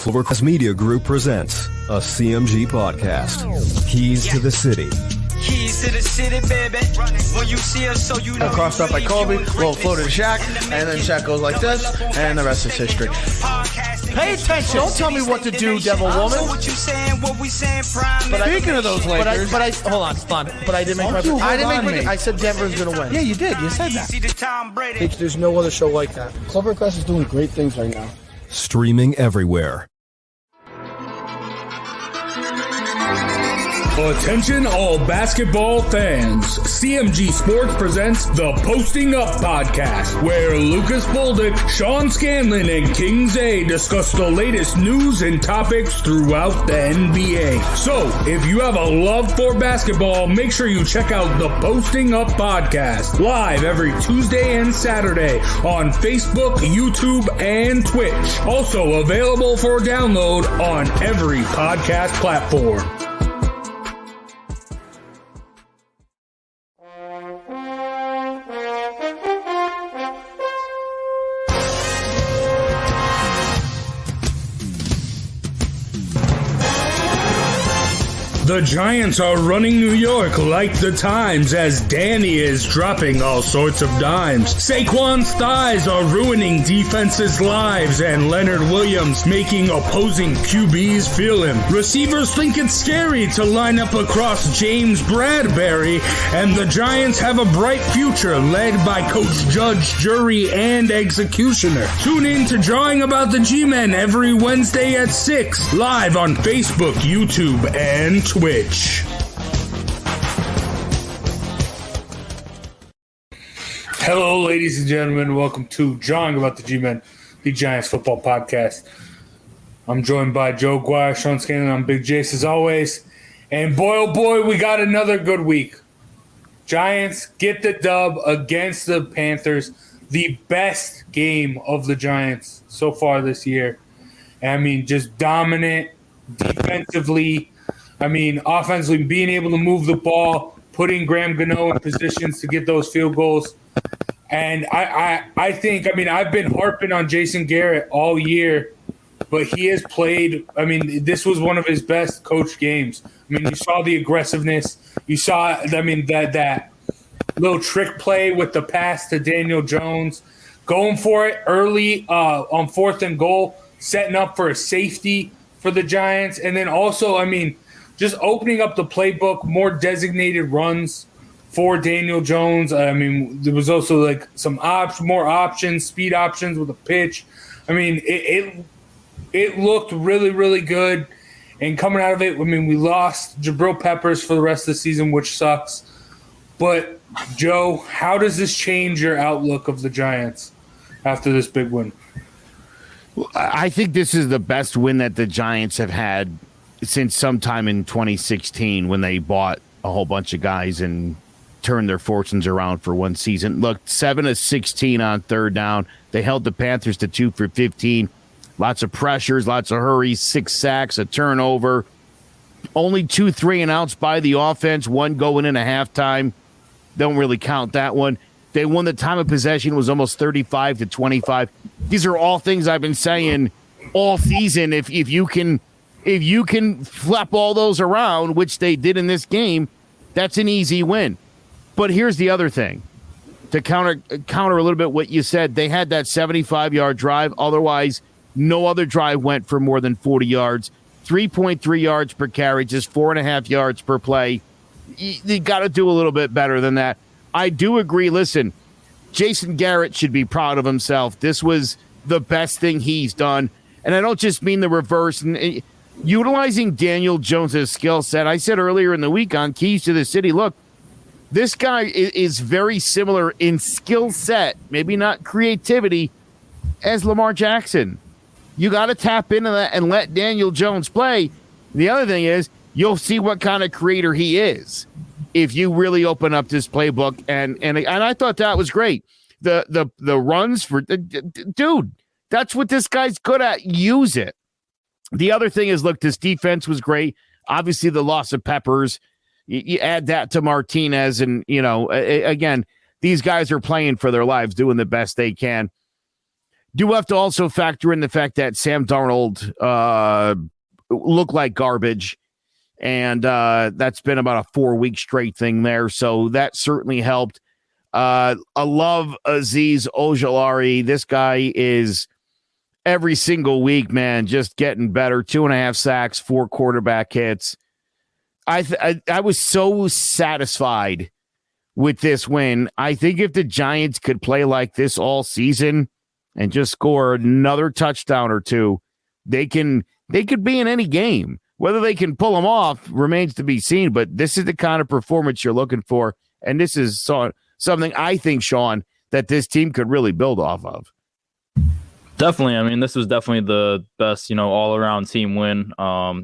Clovercrest Media Group presents a CMG podcast. Keys to the City. Keys to the city, baby. When you see us, so you know. Crossed up by Kobe, little floater to Shaq, and then Shaq goes like this, and the rest is history. Pay attention. Don't tell me what to do, devil woman. Speaking of those Lakers, hold on. But I didn't make my. I said Denver's gonna win. Yeah, you did. You said that. There's no other show like that. Clovercrest is doing great things right now. Streaming everywhere. Attention all basketball fans. CMG Sports presents the Posting Up Podcast, where Lucas Boldick, Sean Scanlon, and Kings A discuss the latest news and topics throughout the NBA. So, if you have a love for basketball, make sure you check out the Posting Up Podcast, live every Tuesday and Saturday on Facebook, YouTube, and Twitch. Also available for download on every podcast platform. The Giants are running New York like the Times as Danny is dropping all sorts of dimes. Saquon's thighs are ruining defenses' lives and Leonard Williams making opposing QBs feel him. Receivers think it's scary to line up across James Bradbury, and the Giants have a bright future led by Coach Judge, Jury, and Executioner. Tune in to Drawing About the G-Men every Wednesday at 6, live on Facebook, YouTube, and Twitch. Hello, ladies and gentlemen. Welcome to Drawing About the G-Men, the Giants football podcast. I'm joined by Joe Guire, Sean Scanlon. I'm Big Jace as always. And boy, oh boy, we got another good week. Giants get the dub against the Panthers. The best game of the Giants so far this year. I mean, just dominant defensively. I mean, offensively, being able to move the ball, putting Graham Gano in positions to get those field goals. And I think, I mean, I've been harping on Jason Garrett all year, but he has played, I mean, this was one of his best coached games. I mean, you saw the aggressiveness. You saw, I mean, that little trick play with the pass to Daniel Jones, going for it early on 4th and goal, setting up for a safety for the Giants. And then also, I mean, just opening up the playbook, more designated runs for Daniel Jones. I mean, there was also like some more options, speed options with a pitch. I mean, it looked really, really good. And coming out of it, I mean, we lost Jabril Peppers for the rest of the season, which sucks. But, Joe, how does this change your outlook of the Giants after this big win? I think this is the best win that the Giants have had since sometime in 2016 when they bought a whole bunch of guys and turned their fortunes around for one season. Look, 7 of 16 on third down. They held the Panthers to 2 for 15. Lots of pressures, lots of hurries, 6 sacks, a turnover. Only 2 3-and-outs by the offense, 1 going in at halftime. Don't really count that one. They won the time of possession, was almost 35 to 25. These are all things I've been saying all season. If you can flap all those around, which they did in this game, that's an easy win. But here's the other thing. To counter a little bit what you said, they had that 75-yard drive. Otherwise, no other drive went for more than 40 yards. 3.3 yards per carry, just 4.5 yards per play. You got to do a little bit better than that. I do agree. Listen, Jason Garrett should be proud of himself. This was the best thing he's done. And I don't just mean the reverse. And utilizing Daniel Jones' skill set. I said earlier in the week on Keys to the City, look, this guy is very similar in skill set, maybe not creativity, as Lamar Jackson. You got to tap into that and let Daniel Jones play. The other thing is, you'll see what kind of creator he is if you really open up this playbook. And I thought that was great. The runs for dude, that's what this guy's good at. Use it. The other thing is, look, this defense was great. Obviously, the loss of Peppers. You add that to Martinez, and again, these guys are playing for their lives, doing the best they can. do have to also factor in the fact that Sam Darnold looked like garbage, and that's been about a 4-week straight thing there. So that certainly helped. I love Azeez Ojulari. This guy is every single week, man, just getting better. 2.5 sacks, 4 quarterback hits. I was so satisfied with this win. I think if the Giants could play like this all season and just score another touchdown or two, they could be in any game. Whether they can pull them off remains to be seen, but this is the kind of performance you're looking for, and this is something I think, Sean, that this team could really build off of. Definitely. I mean, this was definitely the best, all-around team win.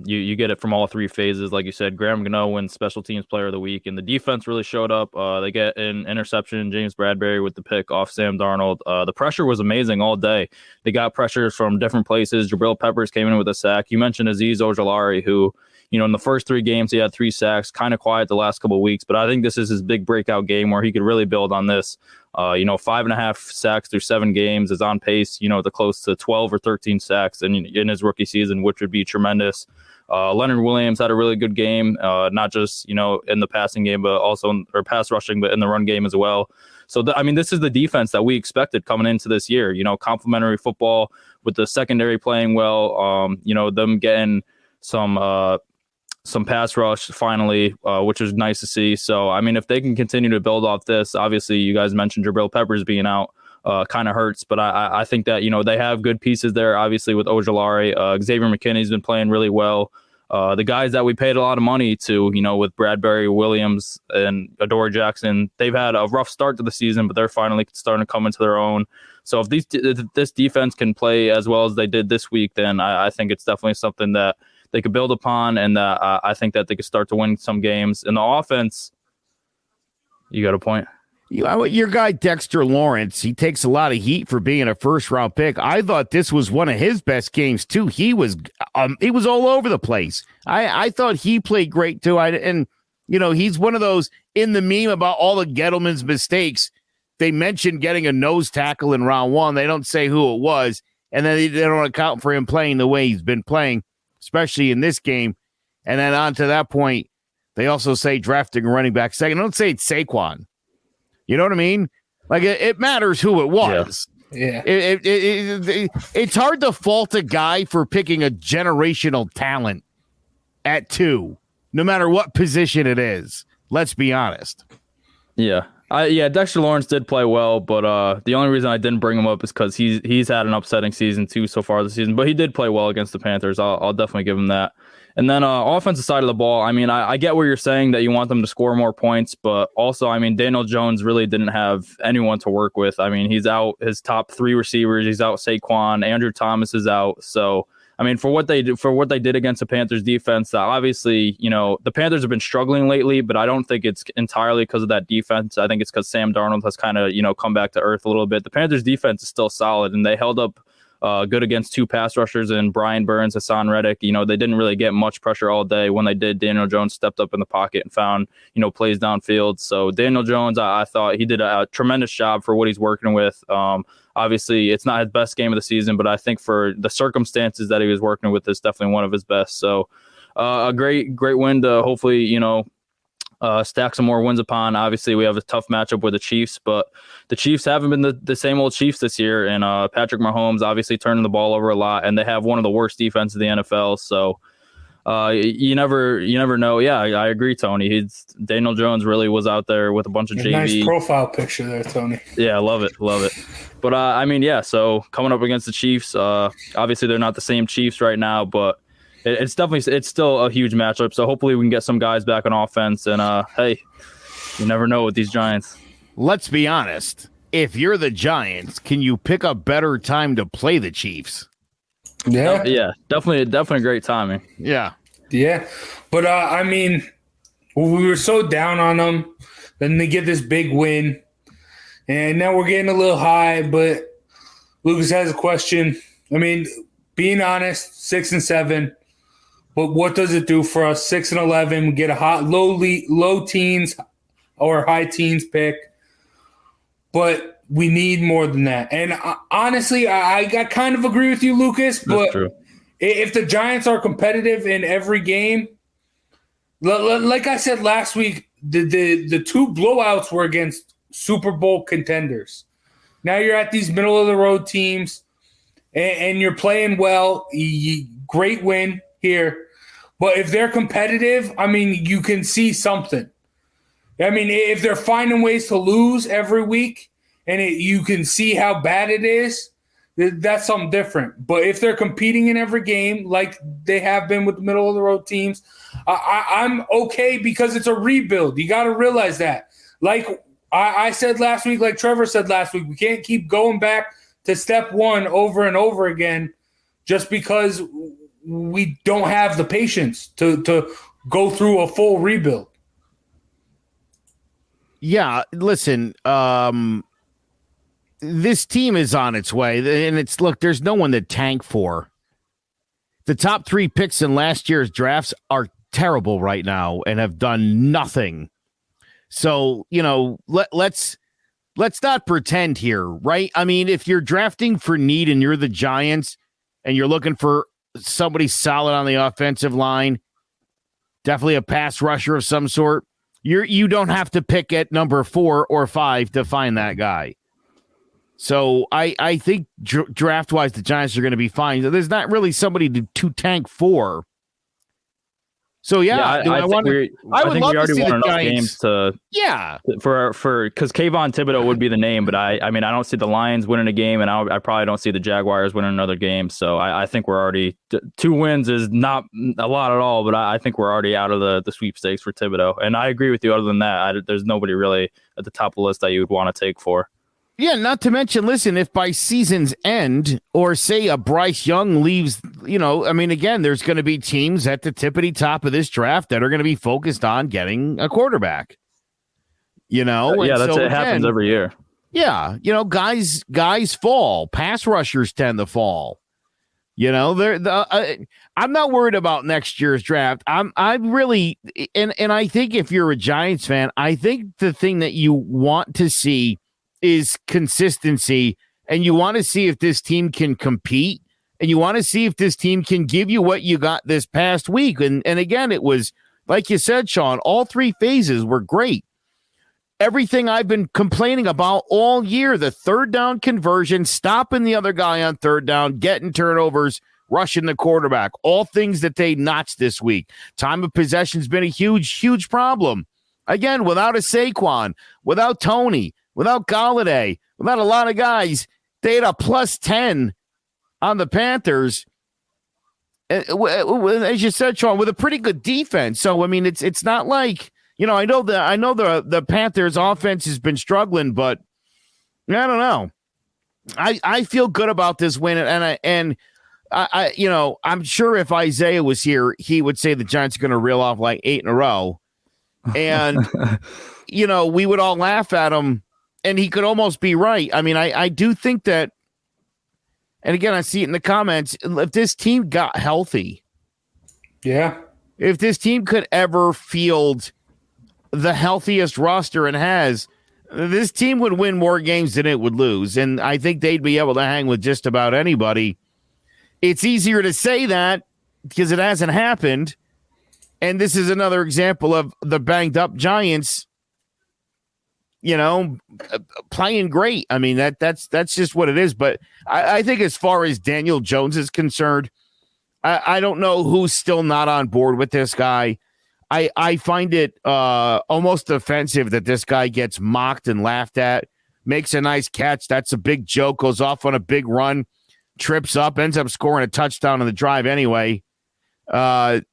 You get it from all 3 phases. Like you said, Graham Gano wins Special Teams Player of the Week, and the defense really showed up. They get an interception, James Bradbury with the pick off Sam Darnold. The pressure was amazing all day. They got pressures from different places. Jabril Peppers came in with a sack. You mentioned Azeez Ojulari, who, in the first 3 games, he had 3 sacks, kind of quiet the last couple of weeks, but I think this is his big breakout game where he could really build on this. 5.5 sacks through 7 games is on pace, to close to 12 or 13 sacks in his rookie season, which would be tremendous. Leonard Williams had a really good game, not just, in the passing game, but also or pass rushing, but in the run game as well. So, this is the defense that we expected coming into this year, complementary football with the secondary playing well, them getting some pass rush finally, which is nice to see. So, if they can continue to build off this, obviously you guys mentioned Jabril Peppers being out, kind of hurts, but I think that, they have good pieces there, obviously with Ojulari. Xavier McKinney's been playing really well. The guys that we paid a lot of money to, with Bradbury, Williams, and Adoree Jackson, they've had a rough start to the season, but they're finally starting to come into their own. So if this defense can play as well as they did this week, then I think it's definitely something that they could build upon, and I think that they could start to win some games. In the offense, you got a point? Your guy, Dexter Lawrence, he takes a lot of heat for being a first-round pick. I thought this was one of his best games, too. He was all over the place. I thought he played great, too. He's one of those, in the meme about all the Gettleman's mistakes, they mentioned getting a nose tackle in round 1. They don't say who it was, and then they don't account for him playing the way he's been playing, especially in this game. And then on to that point, they also say drafting a running back second. Don't say it's Saquon. You know what I mean? Like, it matters who it was. Yeah. It's hard to fault a guy for picking a generational talent at 2, no matter what position it is. Let's be honest. Yeah. Dexter Lawrence did play well, but the only reason I didn't bring him up is because he's had an upsetting season too so far this season. But he did play well against the Panthers. I'll definitely give him that. And then offensive side of the ball, I get what you're saying that you want them to score more points, but also, Daniel Jones really didn't have anyone to work with. He's out his top 3 receivers. He's out Saquon. Andrew Thomas is out. So, for what they did against the Panthers defense, obviously, the Panthers have been struggling lately, but I don't think it's entirely because of that defense. I think it's because Sam Darnold has kind of, come back to earth a little bit. The Panthers defense is still solid, and they held up good against 2 pass rushers and Brian Burns, Hassan Reddick. They didn't really get much pressure all day. When they did, Daniel Jones stepped up in the pocket and found, plays downfield. So Daniel Jones, I thought he did a tremendous job for what he's working with. Obviously, it's not his best game of the season, but I think for the circumstances that he was working with, it's definitely one of his best. So a great win to hopefully, stack some more wins upon. Obviously, we have a tough matchup with the Chiefs, but the Chiefs haven't been the same old Chiefs this year. And Patrick Mahomes obviously turning the ball over a lot, and they have one of the worst defenses in the NFL. So you never know. Yeah, I agree, Tony. Daniel Jones really was out there with a bunch of JV. Nice profile picture there, Tony. Yeah, I love it. But so coming up against the Chiefs, obviously they're not the same Chiefs right now, but it's still a huge matchup. So hopefully we can get some guys back on offense. And hey, you never know with these Giants. Let's be honest. If you're the Giants, can you pick a better time to play the Chiefs? Yeah. Yeah, definitely great timing. Yeah. Yeah. But we were so down on them. Then they get this big win. And now we're getting a little high, but Lucas has a question. Being honest, 6-7. But what does it do for us? 6-11, we get a hot low teens or high teens pick. But we need more than that. And honestly, I kind of agree with you, Lucas, but if the Giants are competitive in every game, like I said last week, the two blowouts were against Super Bowl contenders. Now you're at these middle-of-the-road teams, and you're playing well. Great win here. But if they're competitive, I mean, you can see something. I mean, if they're finding ways to lose every week and you can see how bad it is, that's something different. But if they're competing in every game like they have been with the middle-of-the-road teams, I'm okay because it's a rebuild. You got to realize that. Like I said last week, like Trevor said last week, we can't keep going back to step one over and over again just because we don't have the patience to go through a full rebuild. Yeah, listen, this team is on its way, and there's no one to tank for. The top 3 picks in last year's drafts are terrible right now and have done nothing. So, let's not pretend here, right? I mean, if you're drafting for need and you're the Giants and you're looking for somebody solid on the offensive line, definitely a pass rusher of some sort, you don't have to pick at number 4 or 5 to find that guy. So I think draft-wise, the Giants are going to be fine. There's not really somebody to tank for. So I would love to see the Giants. Because Kayvon Thibodeau would be the name, but I mean I don't see the Lions winning a game, and I probably don't see the Jaguars winning another game. So I think we're already 2 wins is not a lot at all, but I think we're already out of the sweepstakes for Thibodeau. And I agree with you. Other than that, there's nobody really at the top of the list that you would want to take for. Yeah, not to mention, listen, if by season's end or say a Bryce Young leaves, again, there's going to be teams at the tippity top of this draft that are going to be focused on getting a quarterback. It happens every year. Yeah, guys fall. Pass rushers tend to fall. I'm not worried about next year's draft. I'm really, and I think if you're a Giants fan, I think the thing that you want to see is consistency, and you want to see if this team can compete, and you want to see if this team can give you what you got this past week. And again, it was, like you said, Sean, all 3 phases were great. Everything I've been complaining about all year, the third down conversion, stopping the other guy on third down, getting turnovers, rushing the quarterback, all things that they notched this week. Time of possession's been a huge, huge problem. Again, without a Saquon, without Tony, without Galladay, without a lot of guys, they had a plus 10 on the Panthers. As you said, Sean, with a pretty good defense. So, I mean, it's not like, I know the Panthers offense has been struggling, but I don't know. I feel good about this win, and I'm sure if Isaiah was here, he would say the Giants are going to reel off like 8 in a row. And, we would all laugh at him. And he could almost be right. I mean, I do think that, and again, I see it in the comments, if this team got healthy, if this team could ever field the healthiest roster it has, this team would win more games than it would lose. And I think they'd be able to hang with just about anybody. It's easier to say that because it hasn't happened. And this is another example of the banged up Giants playing great. I mean, that's just what it is. But I think as far as Daniel Jones is concerned, I don't know who's still not on board with this guy. I find it almost offensive that this guy gets mocked and laughed at, makes a nice catch. That's a big joke, goes off on a big run, trips up, ends up scoring a touchdown on the drive anyway. If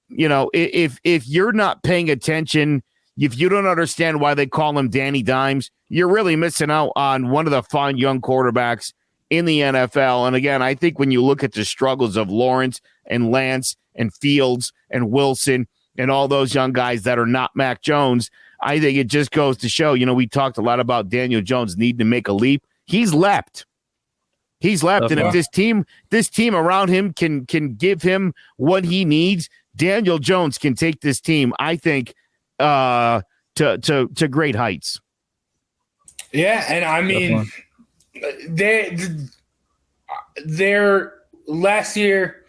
you're not paying attention, if you don't understand why they call him Danny Dimes, you're really missing out on one of the fine young quarterbacks in the NFL. And again, I think when you look at the struggles of Lawrence and Lance and Fields and Wilson and all those young guys that are not Mac Jones, I think it just goes to show, we talked a lot about Daniel Jones needing to make a leap. He's leapt. And if this team around him can give him what he needs, Daniel Jones can take this team, I think, to great heights. Yeah, and I mean, They're last year.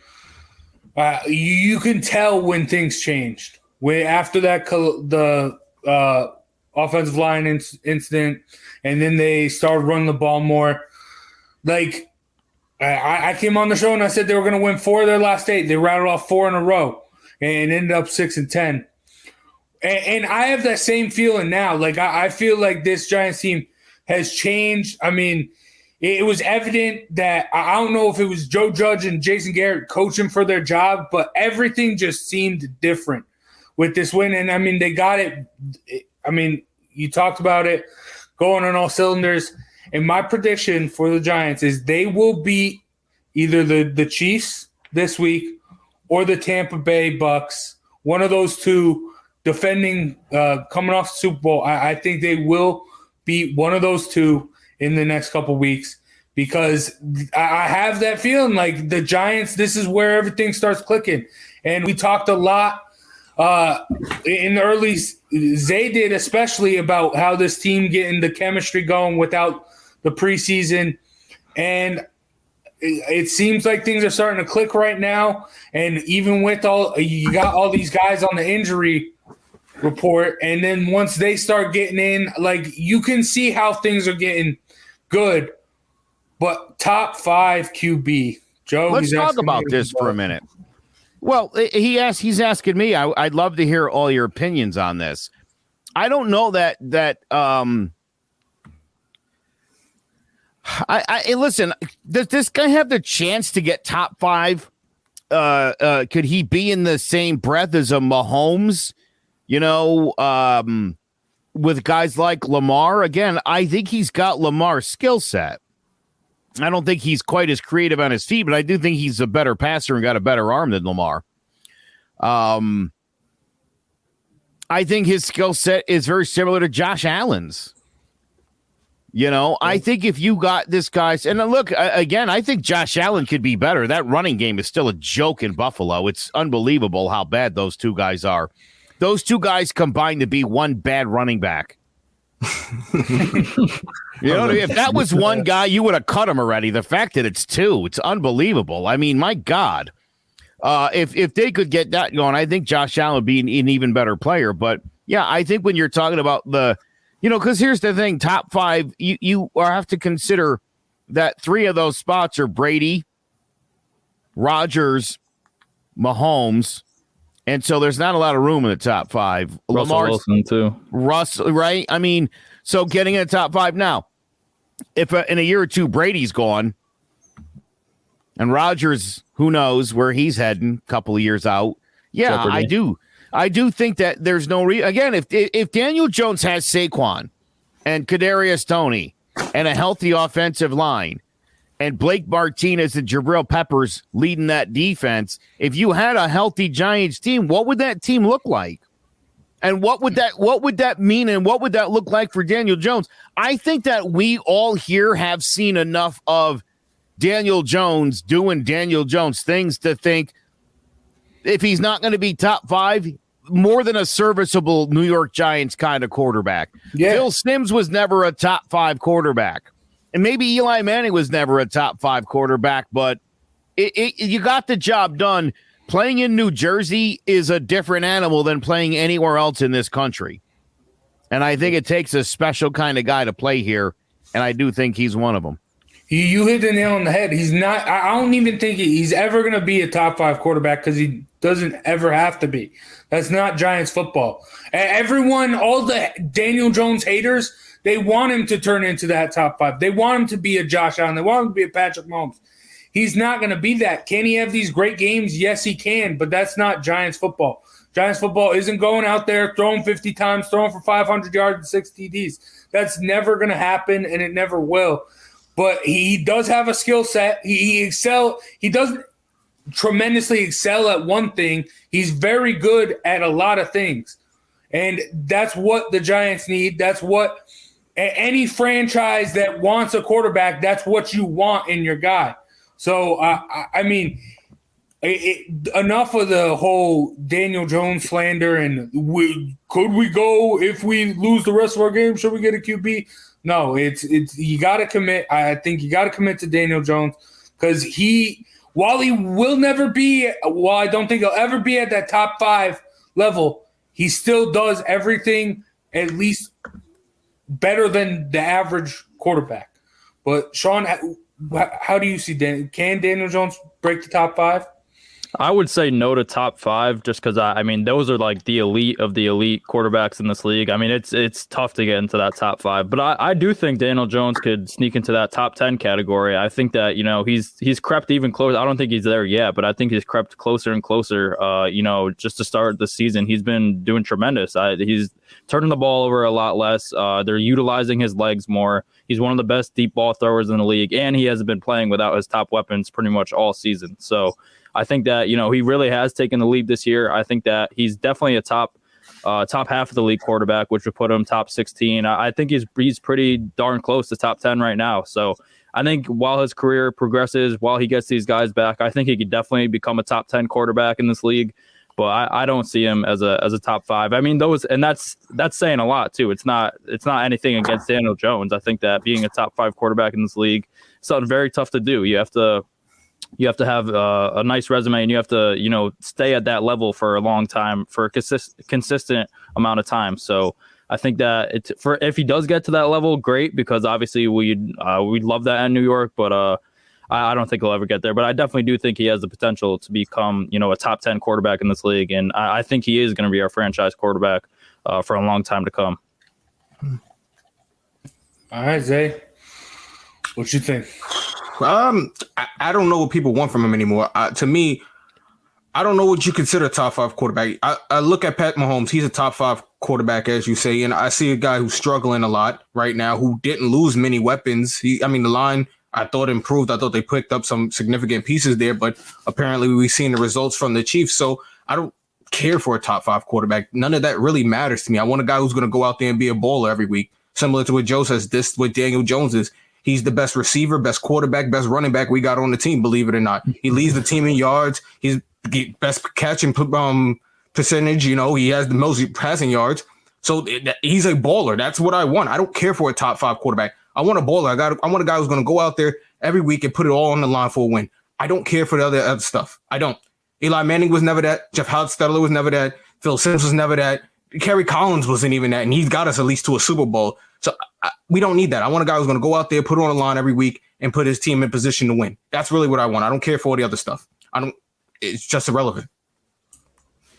You can tell when things changed. After that, the offensive line incident, and then they started running the ball more. Like I came on the show and I said they were going to win 4 of their last 8. They rattled off 4 in a row and ended up 6-10. And I have that same feeling now. Like I feel like this Giants team has changed. I mean, it was evident that I don't know if it was Joe Judge and Jason Garrett coaching for their job, but everything just seemed different with this win. And I mean, they got it. I mean, you talked about it going on all cylinders. And my prediction for the Giants is they will beat either the Chiefs this week or the Tampa Bay Bucks. One of those two defending, coming off the Super Bowl. I think they will beat one of those two in the next couple weeks, because I have that feeling like the Giants, this is where everything starts clicking. And we talked a lot in the early, Zay did especially, about how this team getting the chemistry going without the preseason. And it seems like things are starting to click right now. And even with you got all these guys on the injury report, and then once they start getting in, like, you can see how things are getting good. But top 5 QB, Joe. Let's talk about this for a minute. Well, he's asking me. I'd love to hear all your opinions on this. I don't know that listen, does this guy have the chance to get top 5? Could he be in the same breath as a Mahomes? With guys like Lamar? Again, I think he's got Lamar's skill set. I don't think he's quite as creative on his feet, but I do think he's a better passer and got a better arm than Lamar. I think his skill set is very similar to Josh Allen's. I think if you got this guy's, and look, again, I think Josh Allen could be better. That running game is still a joke in Buffalo. It's unbelievable how bad those two guys are. Those two guys combined to be one bad running back. If that was one guy, you would have cut him already. The fact that it's 2, it's unbelievable. I mean, my God. If they could get that going, I think Josh Allen would be an even better player. But, yeah, I think when you're talking about because here's the thing, top 5, you have to consider that 3 of those spots are Brady, Rodgers, Mahomes. And so there's not a lot of room in the top 5. Russell Wilson, too. Right? I mean, so getting in the top 5 now, if in a year or two Brady's gone and Rodgers, who knows where he's heading a couple of years out. Yeah, Jeopardy. I do think that there's no again, if Daniel Jones has Saquon and Kadarius Toney and a healthy offensive line, and Blake Martinez and Jabril Peppers leading that defense, if you had a healthy Giants team, what would that team look like? And what would that mean, and what would that look like for Daniel Jones? I think that we all here have seen enough of Daniel Jones doing Daniel Jones things to think if he's not going to be top 5, more than a serviceable New York Giants kind of quarterback. Yeah. Phil Simms was never a top 5 quarterback. And maybe Eli Manning was never a top 5 quarterback, but you got the job done. Playing in New Jersey is a different animal than playing anywhere else in this country. And I think it takes a special kind of guy to play here, and I do think he's one of them. You hit the nail on the head. He's not. I don't even think he's ever going to be a top 5 quarterback, because he doesn't ever have to be. That's not Giants football. Everyone, all the Daniel Jones haters, they want him to turn into that top 5. They want him to be a Josh Allen. They want him to be a Patrick Mahomes. He's not going to be that. Can he have these great games? Yes, he can, but that's not Giants football. Giants football isn't going out there throwing 50 times, throwing for 500 yards and 6 TDs. That's never going to happen, and it never will. But he does have a skill set. He doesn't tremendously excel at one thing. He's very good at a lot of things. And that's what the Giants need. That's what any franchise that wants a quarterback, that's what you want in your guy. So, I mean, enough of the whole Daniel Jones slander and could we go if we lose the rest of our game? Should we get a QB? No, it's you got to commit. I think you got to commit to Daniel Jones because while I don't think he'll ever be at that top 5 level, he still does everything at least better than the average quarterback. But Sean, how do you see can Daniel Jones break the top 5? I would say no to top 5 just because I mean those are like the elite of the elite quarterbacks in this league. I mean it's tough to get into that top 5, but I do think Daniel Jones could sneak into that top 10 category. I think that he's crept even closer. I don't think he's there yet, but I think he's crept closer and closer. Just to start the season, he's been doing tremendous. He's turning the ball over a lot less. They're utilizing his legs more. He's one of the best deep ball throwers in the league, and he hasn't been playing without his top weapons pretty much all season. So I think that, he really has taken the lead this year. I think that he's definitely a top half of the league quarterback, which would put him top 16. I think he's pretty darn close to top 10 right now. So I think while his career progresses, while he gets these guys back, I think he could definitely become a top 10 quarterback in this league. But I don't see him as a top 5. I mean, that's saying a lot too. It's not anything against Daniel Jones. I think that being a top 5 quarterback in this league is something very tough to do. You have to have a nice resume, and you have to, stay at that level for a long time, for a consistent amount of time. So I think that if he does get to that level, great, because obviously we'd love that in New York, but I don't think he'll ever get there. But I definitely do think he has the potential to become, a top 10 quarterback in this league, and I think he is going to be our franchise quarterback for a long time to come. All right, Zay, what you think? I don't know what people want from him anymore. To me, I don't know what you consider a top 5 quarterback. I look at Pat Mahomes. He's a top 5 quarterback, as you say, and I see a guy who's struggling a lot right now, who didn't lose many weapons. The line, I thought, improved. I thought they picked up some significant pieces there, but apparently we've seen the results from the Chiefs. So I don't care for a top 5 quarterback. None of that really matters to me. I want a guy who's going to go out there and be a baller every week, similar to what Joe says. This what Daniel Jones is. He's the best receiver, best quarterback, best running back we got on the team, believe it or not. He leads the team in yards. He's the best catching percentage. He has the most passing yards. So he's a baller. That's what I want. I don't care for a top 5 quarterback. I want a baller. I want a guy who's going to go out there every week and put it all on the line for a win. I don't care for the other stuff. I don't. Eli Manning was never that. Jeff Hostetler was never that. Phil Simms was never that. Kerry Collins wasn't even that, and he's got us at least to a Super Bowl. So we don't need that. I want a guy who's going to go out there, put it on the line every week, and put his team in position to win. That's really what I want. I don't care for all the other stuff. It's just irrelevant.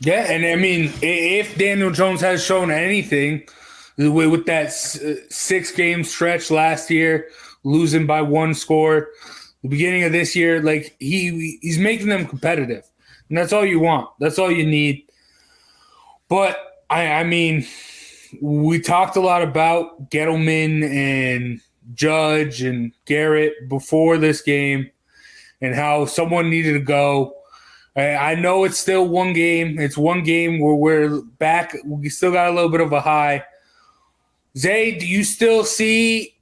Yeah, and I mean, if Daniel Jones has shown anything with that 6-game stretch last year, losing by 1 score, the beginning of this year, like he's making them competitive, and that's all you want. That's all you need. But I mean, we talked a lot about Gettleman and Judge and Garrett before this game and how someone needed to go. I know it's still one game. It's one game where we're back. We still got a little bit of a high. Zay, do you still see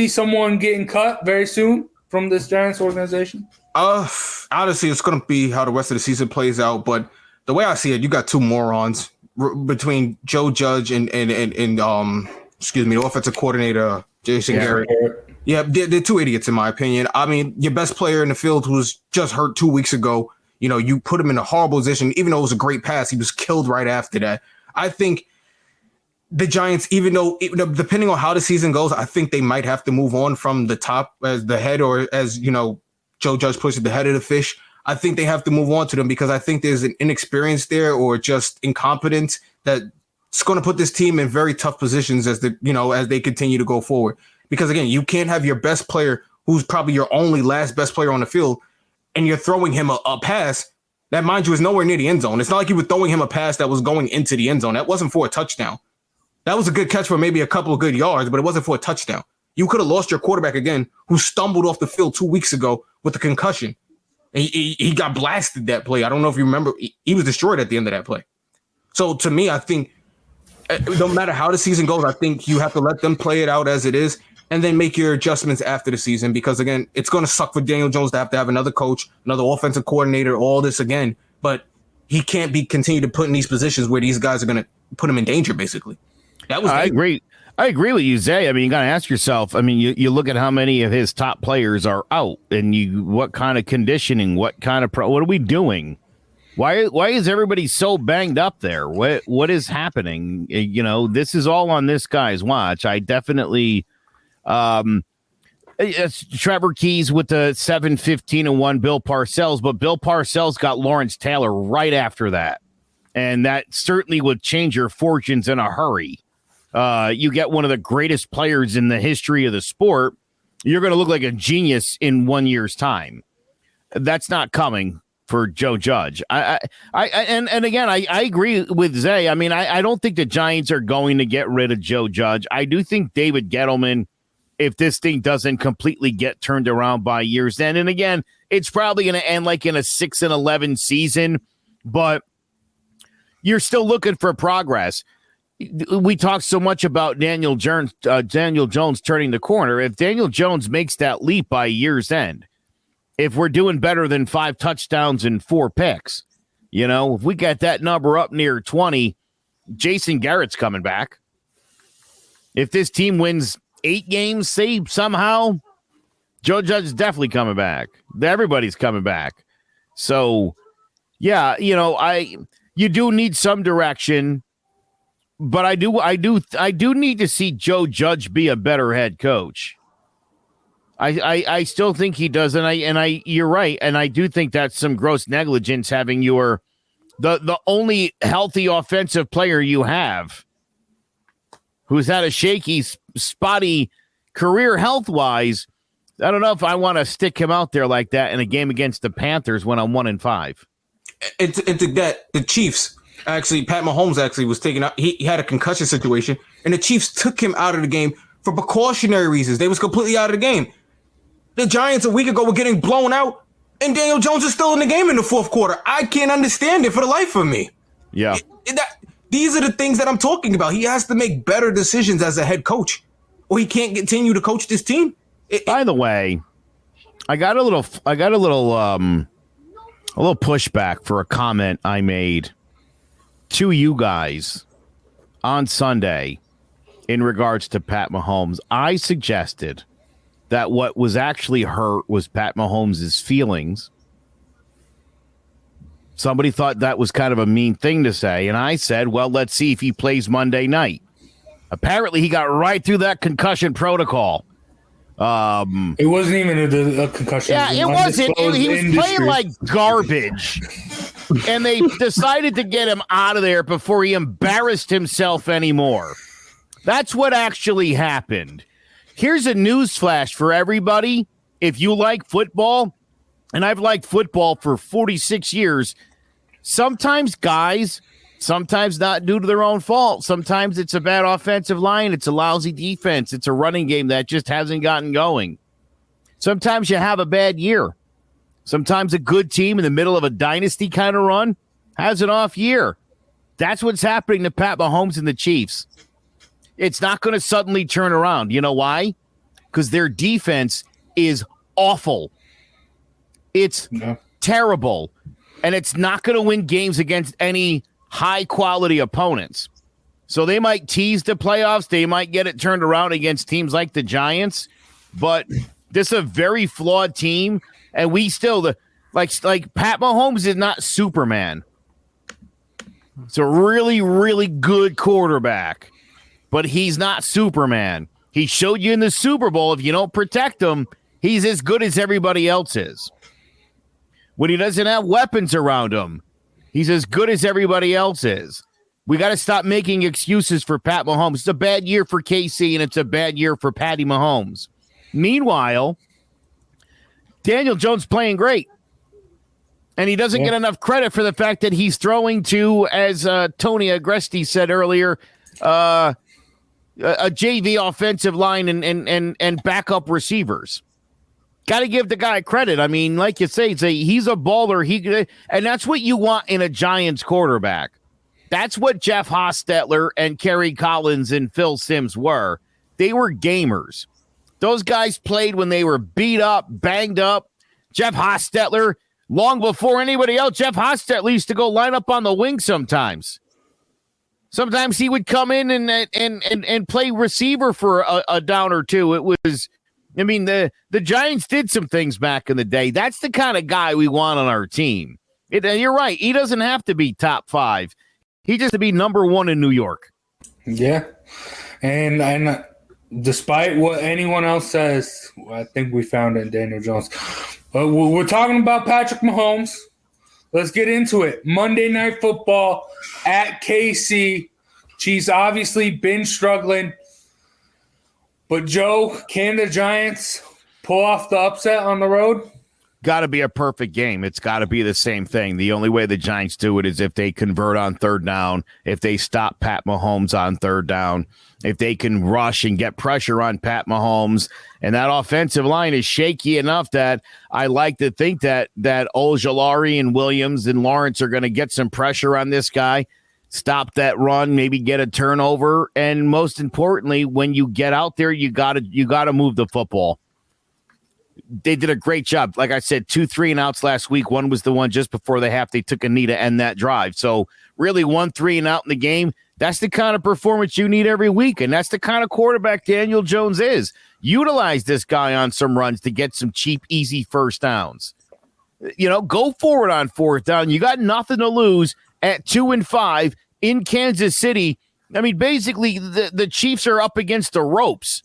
someone getting cut very soon from this Giants organization? Honestly, it's going to be how the rest of the season plays out. But the way I see it, you got 2 morons between Joe Judge and the offensive coordinator, Jason Garrett. Yeah, they're 2 idiots in my opinion. I mean, your best player in the field was just hurt 2 weeks ago. You put him in a horrible position. Even though it was a great pass, he was killed right after that. I think the Giants, even though depending on how the season goes, I think they might have to move on from the top as the head, or as Joe Judge pushes the head of the fish. I think they have to move on to them because I think there's an inexperience there or just incompetence that's going to put this team in very tough positions as they continue to go forward. Because again, you can't have your best player, who's probably your only last best player on the field, and you're throwing him a pass that, mind you, is nowhere near the end zone. It's not like you were throwing him a pass that was going into the end zone. That wasn't for a touchdown. That was a good catch for maybe a couple of good yards, but it wasn't for a touchdown. You could have lost your quarterback again, who stumbled off the field 2 weeks ago with a concussion. He got blasted that play. I don't know if you remember. He was destroyed at the end of that play. So to me, I think no matter how the season goes, I think you have to let them play it out as it is and then make your adjustments after the season, because, again, it's going to suck for Daniel Jones to have another coach, another offensive coordinator, all this again. But he can't continue to put in these positions where these guys are going to put him in danger, basically. I agree. I agree with you, Zay. I mean, you got to ask yourself. I mean, you look at how many of his top players are out, and what kind of conditioning, what are we doing? Why is everybody so banged up there? What is happening? You know, this is all on this guy's watch. I definitely, it's Trevor Keys with the 7-15-1 Bill Parcells, but Bill Parcells got Lawrence Taylor right after that, and that certainly would change your fortunes in a hurry. You get one of the greatest players in the history of the sport, you're going to look like a genius in 1 year's time. That's not coming for Joe Judge. And again, I agree with Zay. I mean, I don't think the Giants are going to get rid of Joe Judge. I do think David Gettleman, if this thing doesn't completely get turned around by year's end, and again, it's probably going to end like in a 6-11 season, but you're still looking for progress. We talked so much about Daniel Jones turning the corner. If Daniel Jones makes that leap by year's end, if we're doing better than 5 touchdowns and 4 picks, you know, if we get that number up near 20, Jason Garrett's coming back. If this team wins 8 games, say somehow, Joe Judge is definitely coming back. Everybody's coming back. So, yeah, you know, you do need some direction. But I do need to see Joe Judge be a better head coach. I still think he does, and you're right, and I do think that's some gross negligence having the only healthy offensive player you have, who's had a shaky, spotty career health wise. I don't know if I want to stick him out there like that in a game against the Panthers when I'm 1-5. And to that, the Chiefs. Actually, Pat Mahomes actually was taken out. He had a concussion situation, and the Chiefs took him out of the game for precautionary reasons. They was completely out of the game. The Giants a week ago were getting blown out, and Daniel Jones is still in the game in the fourth quarter. I can't understand it for the life of me. Yeah. These are the things that I'm talking about. He has to make better decisions as a head coach, or he can't continue to coach this team. By the way, I got a little pushback for a comment I made to you guys on Sunday in regards to Pat Mahomes. I suggested that what was actually hurt was Pat Mahomes' feelings. Somebody thought that was kind of a mean thing to say, and I said, well, let's see if he plays Monday night. Apparently, he got right through that concussion protocol. It wasn't even a concussion. Yeah, it wasn't. He was playing like garbage. And they decided to get him out of there before he embarrassed himself anymore. That's what actually happened. Here's a news flash for everybody. If you like football, and I've liked football for 46 years, sometimes guys, sometimes not due to their own fault. Sometimes it's a bad offensive line. It's a lousy defense. It's a running game that just hasn't gotten going. Sometimes you have a bad year. Sometimes a good team in the middle of a dynasty kind of run has an off year. That's what's happening to Pat Mahomes and the Chiefs. It's not going to suddenly turn around. You know why? Because their defense is awful. It's terrible. And it's not going to win games against any high-quality opponents. So they might tease the playoffs. They might get it turned around against teams like the Giants. But this is a very flawed team. And we still, like Pat Mahomes is not Superman. It's a really, really good quarterback. But he's not Superman. He showed you in the Super Bowl, if you don't protect him, he's as good as everybody else is. When he doesn't have weapons around him, he's as good as everybody else is. We got to stop making excuses for Pat Mahomes. It's a bad year for KC, and it's a bad year for Patty Mahomes. Meanwhile, Daniel Jones playing great. And he doesn't get enough credit for the fact that he's throwing to, as Tony Agresti said earlier, a JV offensive line and backup receivers. Got to give the guy credit. I mean, like you say, he's a baller. And that's what you want in a Giants quarterback. That's what Jeff Hostetler and Kerry Collins and Phil Simms were. They were gamers. Those guys played when they were beat up, banged up. Jeff Hostetler, long before anybody else, Jeff Hostetler used to go line up on the wing sometimes. Sometimes he would come in and play receiver for a down or two. It was, I mean, the Giants did some things back in the day. That's the kind of guy we want on our team. You're right. He doesn't have to be top 5. He just to be number 1 in New York. Yeah. And despite what anyone else says, I think we found it in Daniel Jones. But we're talking about Patrick Mahomes. Let's get into it. Monday Night Football at KC. Chiefs obviously been struggling. But, Joe, can the Giants pull off the upset on the road? Got to be a perfect game. It's got to be the same thing. The only way the Giants do it is if they convert on third down, if they stop Pat Mahomes on third down, if they can rush and get pressure on Pat Mahomes. And that offensive line is shaky enough that I like to think that Ojulari and Williams and Lawrence are going to get some pressure on this guy, stop that run, maybe get a turnover. And most importantly, when you get out there, you got to move the football. They did a great job. Like I said, 2 3-and-outs last week. One was the one just before the half. They took a knee to end that drive. So really 1 3-and-out in the game. That's the kind of performance you need every week. And that's the kind of quarterback Daniel Jones is. Utilize this guy on some runs to get some cheap, easy first downs. Go forward on fourth down. You got nothing to lose at 2-5 in Kansas City. I mean, basically the Chiefs are up against the ropes.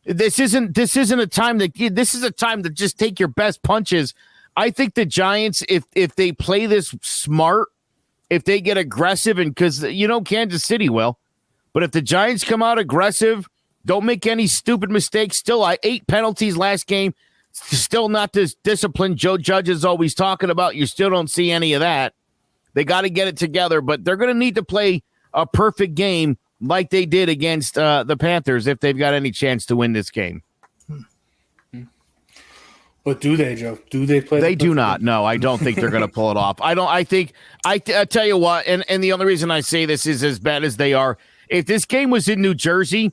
This isn't a time this is a time to just take your best punches. I think the Giants, if they play this smart, if they get aggressive, and because Kansas City will, but if the Giants come out aggressive, don't make any stupid mistakes. Still, 8 penalties last game. Still not this discipline Joe Judge is always talking about. You still don't see any of that. They got to get it together, but they're going to need to play a perfect game like they did against the Panthers if they've got any chance to win this game. But do they, Joe? Do they play? They do not. No, I don't think they're going to pull it off. I tell you what, and the only reason I say this is as bad as they are. If this game was in New Jersey,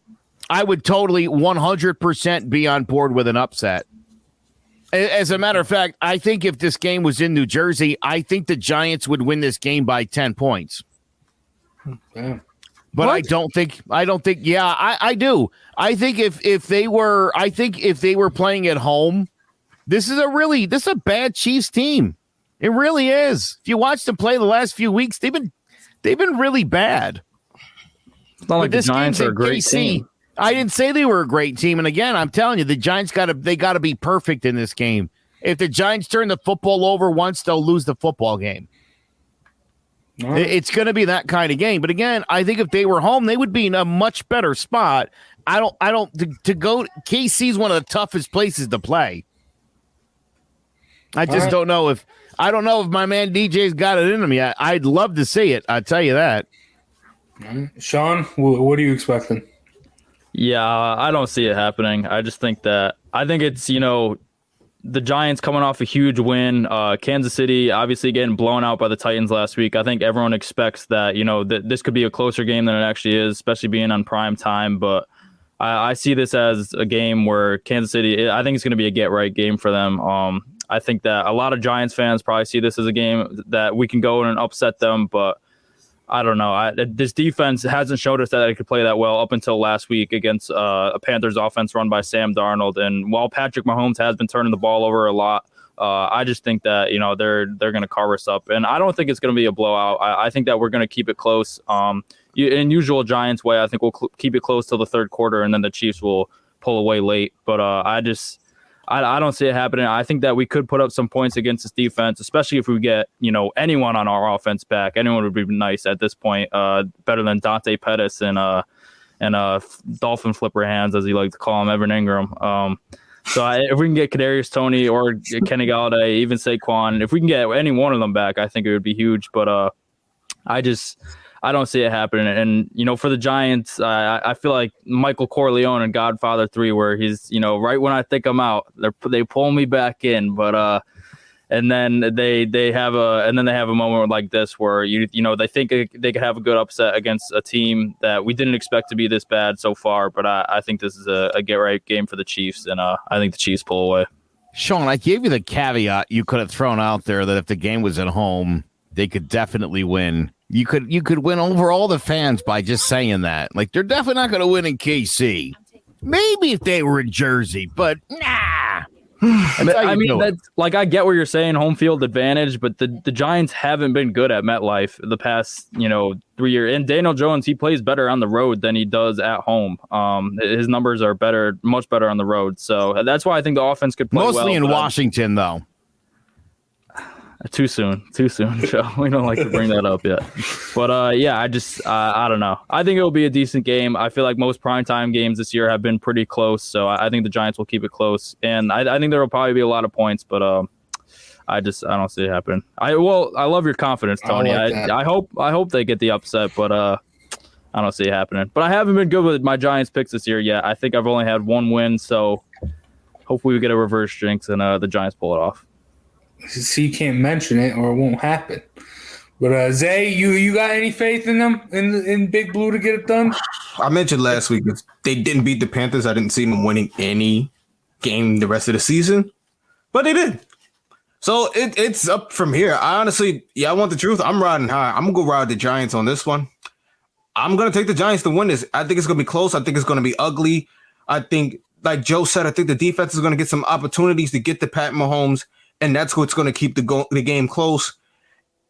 I would totally 100% be on board with an upset. As a matter of fact, I think if this game was in New Jersey, I think the Giants would win this game by 10 points. Damn. But what? I don't think. Yeah, I do. I think if they were playing at home, this is a bad Chiefs team. It really is. If you watch them play the last few weeks, they've been really bad. It's not like the Giants are a great team. I didn't say they were a great team. And again, I'm telling you, the Giants got to be perfect in this game. If the Giants turn the football over once, they'll lose the football game. Right. It's going to be that kind of game. But again, I think if they were home, they would be in a much better spot. To go, KC is one of the toughest places to play. I just don't know if my man DJ's got it in him yet. I'd love to see it. I'll tell you that. Sean, what are you expecting? Yeah, I don't see it happening. I just think it's, the Giants coming off a huge win. Kansas City obviously getting blown out by the Titans last week. I think everyone expects that, that this could be a closer game than it actually is, especially being on prime time. But I see this as a game where Kansas City, I think it's going to be a get-right game for them. I think that a lot of Giants fans probably see this as a game that we can go in and upset them, but I don't know. This defense hasn't showed us that it could play that well up until last week against a Panthers offense run by Sam Darnold. And while Patrick Mahomes has been turning the ball over a lot, I just think that they're going to carve us up. And I don't think it's going to be a blowout. I think that we're going to keep it close. In usual Giants way, I think we'll keep it close till the third quarter, and then the Chiefs will pull away late. But I don't see it happening. I think that we could put up some points against this defense, especially if we get, anyone on our offense back. Anyone would be nice at this point, better than Dante Pettis and Dolphin Flipper Hands, as he likes to call him, Evan Ingram. If we can get Kadarius Toney or Kenny Galladay, even Saquon, if we can get any one of them back, I think it would be huge. But I don't see it happening. And, for the Giants, I feel like Michael Corleone in Godfather 3, where he's, right when I think I'm out, they pull me back in. But and then they have a moment like this where, they think they could have a good upset against a team that we didn't expect to be this bad so far. But I think this is a get-right game for the Chiefs, and I think the Chiefs pull away. Sean, I gave you the caveat you could have thrown out there that if the game was at home, they could definitely win. You could win over all the fans by just saying that. Like, they're definitely not going to win in KC. Maybe if they were in Jersey, but nah. I mean, that's like, I get what you're saying, home field advantage, but the Giants haven't been good at MetLife the past 3 years. And Daniel Jones, he plays better on the road than he does at home. His numbers are better, much better on the road. So that's why I think the offense could play mostly in Washington, though. Too soon, Joe. We don't like to bring that up yet. But I don't know. I think it'll be a decent game. I feel like most primetime games this year have been pretty close, so I think the Giants will keep it close. And I think there will probably be a lot of points, but I don't see it happening. I love your confidence, Tony. I hope they get the upset, but I don't see it happening. But I haven't been good with my Giants picks this year yet. I think I've only had one win, so hopefully we get a reverse jinx and the Giants pull it off. So you can't mention it or it won't happen. But Zay, you got any faith in them in Big Blue to get it done? I mentioned last week if they didn't beat the Panthers, I didn't see them winning any game the rest of the season, but they did. So it's up from here. I honestly, I want the truth. I'm riding high. I'm gonna go ride the Giants on this one. I'm gonna take the Giants to win this. I think it's gonna be close. I think it's gonna be ugly. I think, like Joe said, I think the defense is gonna get some opportunities to get to Pat Mahomes. And that's what's going to keep the game close.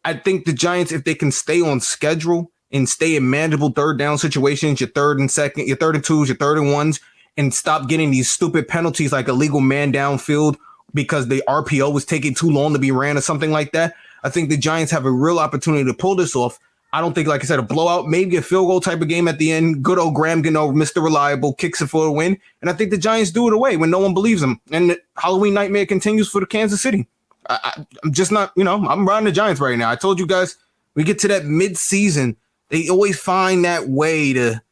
I think the Giants, if they can stay on schedule and stay in manageable third down situations, your third and second, your third and twos, your third and ones, and stop getting these stupid penalties like illegal man downfield because the RPO was taking too long to be ran or something like that, I think the Giants have a real opportunity to pull this off. I don't think, like I said, a blowout, maybe a field goal type of game at the end. Good old Graham getting over Mr. Reliable, kicks it for a win. And I think the Giants do it away when no one believes them. And the Halloween nightmare continues for the Kansas City. I'm just not, I'm riding the Giants right now. I told you guys, we get to that mid-season, they always find that way to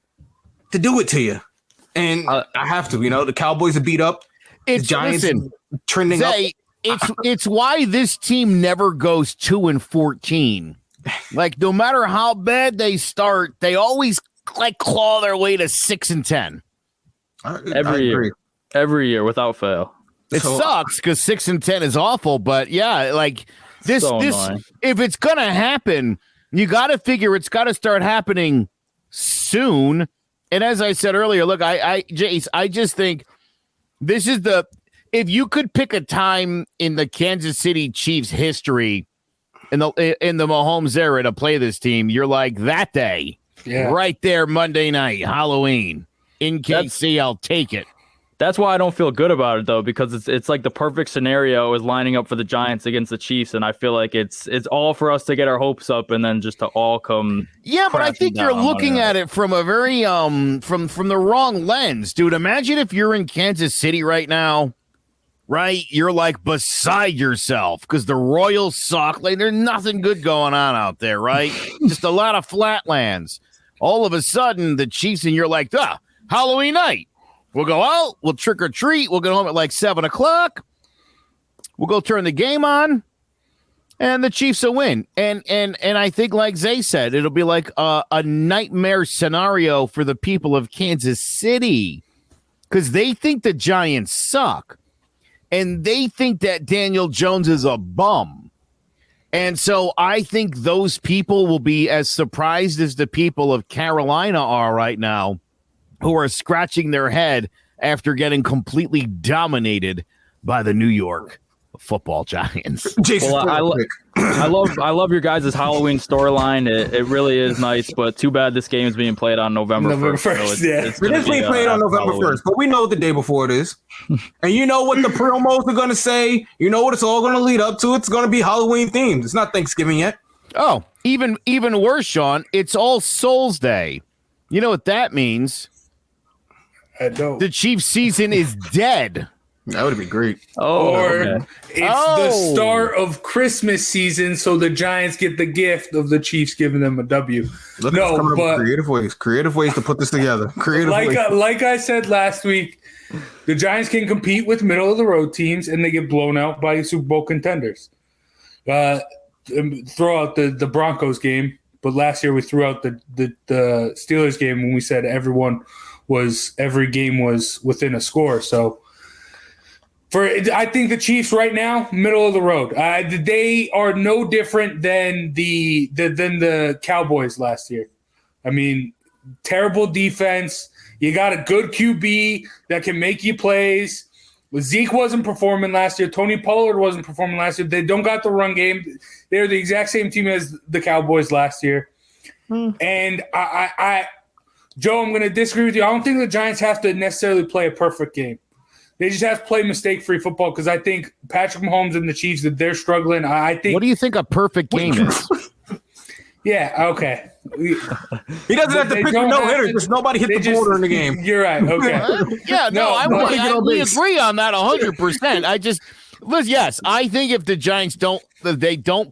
do it to you. And I have to, the Cowboys are beat up. The Giants trending up. It's why this team never goes 2-14. Like, no matter how bad they start, they always claw their way to 6-10. Every year without fail. It sucks because 6-10 is awful, but yeah, like this if it's gonna happen, you got to figure it's got to start happening soon. And as I said earlier, look, Jace, I just think this is if you could pick a time in the Kansas City Chiefs history in the Mahomes era to play this team, you're like that day, right there, Monday night, Halloween in KC. I'll take it. That's why I don't feel good about it, though, because it's like the perfect scenario is lining up for the Giants against the Chiefs, and I feel like it's all for us to get our hopes up and then just to all come. Yeah, but I think you're looking at it from a very from the wrong lens, dude. Imagine if you're in Kansas City right now, right? You're like beside yourself because the Royals suck. Like there's nothing good going on out there, right? Just a lot of flatlands. All of a sudden, the Chiefs, and you're like, Halloween night. We'll go out. We'll trick or treat. We'll get home at like 7:00. We'll go turn the game on, and the Chiefs will win. And I think, like Zay said, it'll be like a nightmare scenario for the people of Kansas City because they think the Giants suck, and they think that Daniel Jones is a bum. And so I think those people will be as surprised as the people of Carolina are right now, who are scratching their head after getting completely dominated by the New York Football Giants. Jason, I love your guys' Halloween storyline. It really is nice, but too bad this game is being played on November 1st. So it's being played on November 1st, but we know what the day before it is. And you know what the promos are going to say. You know what it's all going to lead up to. It's going to be Halloween themed. It's not Thanksgiving yet. Oh, even worse, Sean. It's All Souls Day. You know what that means? I don't. The Chiefs season is dead. That would be great. It's the start of Christmas season, so the Giants get the gift of the Chiefs giving them a W. But creative ways to put this together. Like I said last week, the Giants can compete with middle of the road teams, and they get blown out by Super Bowl contenders. Throw out the Broncos game, but last year we threw out the Steelers game when we said every game was within a score. So I think the Chiefs right now, middle of the road. They are no different than the Cowboys last year. I mean, terrible defense. You got a good QB that can make you plays. Zeke wasn't performing last year. Tony Pollard wasn't performing last year. They don't got the run game. They're the exact same team as the Cowboys last year. And Joe, I'm going to disagree with you. I don't think the Giants have to necessarily play a perfect game. They just have to play mistake-free football because I think Patrick Mahomes and the Chiefs, that they're struggling. I think. What do you think a perfect game is? Yeah, okay. He doesn't have to pick a no-hitter. Just nobody hit the border in the game. You're right. Okay. We agree on that 100%. Yes, I think if the Giants don't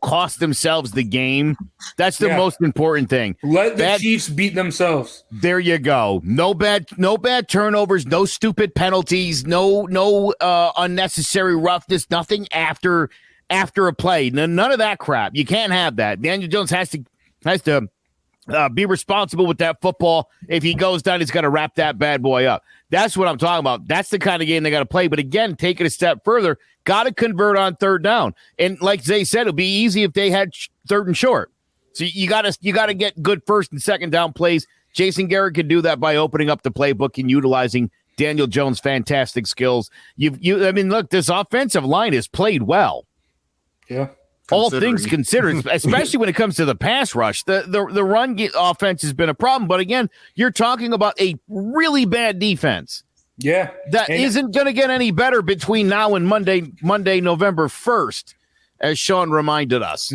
cost themselves the game, that's the most important thing. Let the Chiefs beat themselves. There you go. No bad turnovers, no stupid penalties, no unnecessary roughness, nothing after a play. None of that crap. You can't have that. Daniel Jones has to be responsible with that football. If he goes down, he's got to wrap that bad boy up. That's what I'm talking about. That's the kind of game they got to play. But again, take it a step further. Got to convert on third down. And like Zay said, it'd be easy if they had third and short. So you got to get good first and second down plays. Jason Garrett could do that by opening up the playbook and utilizing Daniel Jones' fantastic skills. Look, this offensive line has played well. Yeah. All things considered, especially when it comes to the pass rush. The run offense has been a problem. But again, you're talking about a really bad defense. Yeah. That isn't going to get any better between now and Monday, November 1st, as Sean reminded us.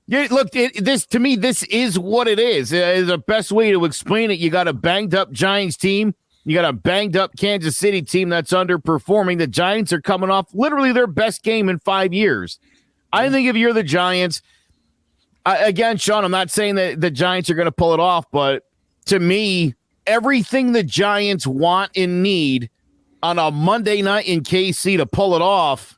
This to me, this is what it is. The best way to explain it, you got a banged-up Giants team. You got a banged-up Kansas City team that's underperforming. The Giants are coming off literally their best game in 5 years. I think if you're the Giants, again, Sean, I'm not saying that the Giants are going to pull it off, but to me, everything the Giants want and need on a Monday night in KC to pull it off,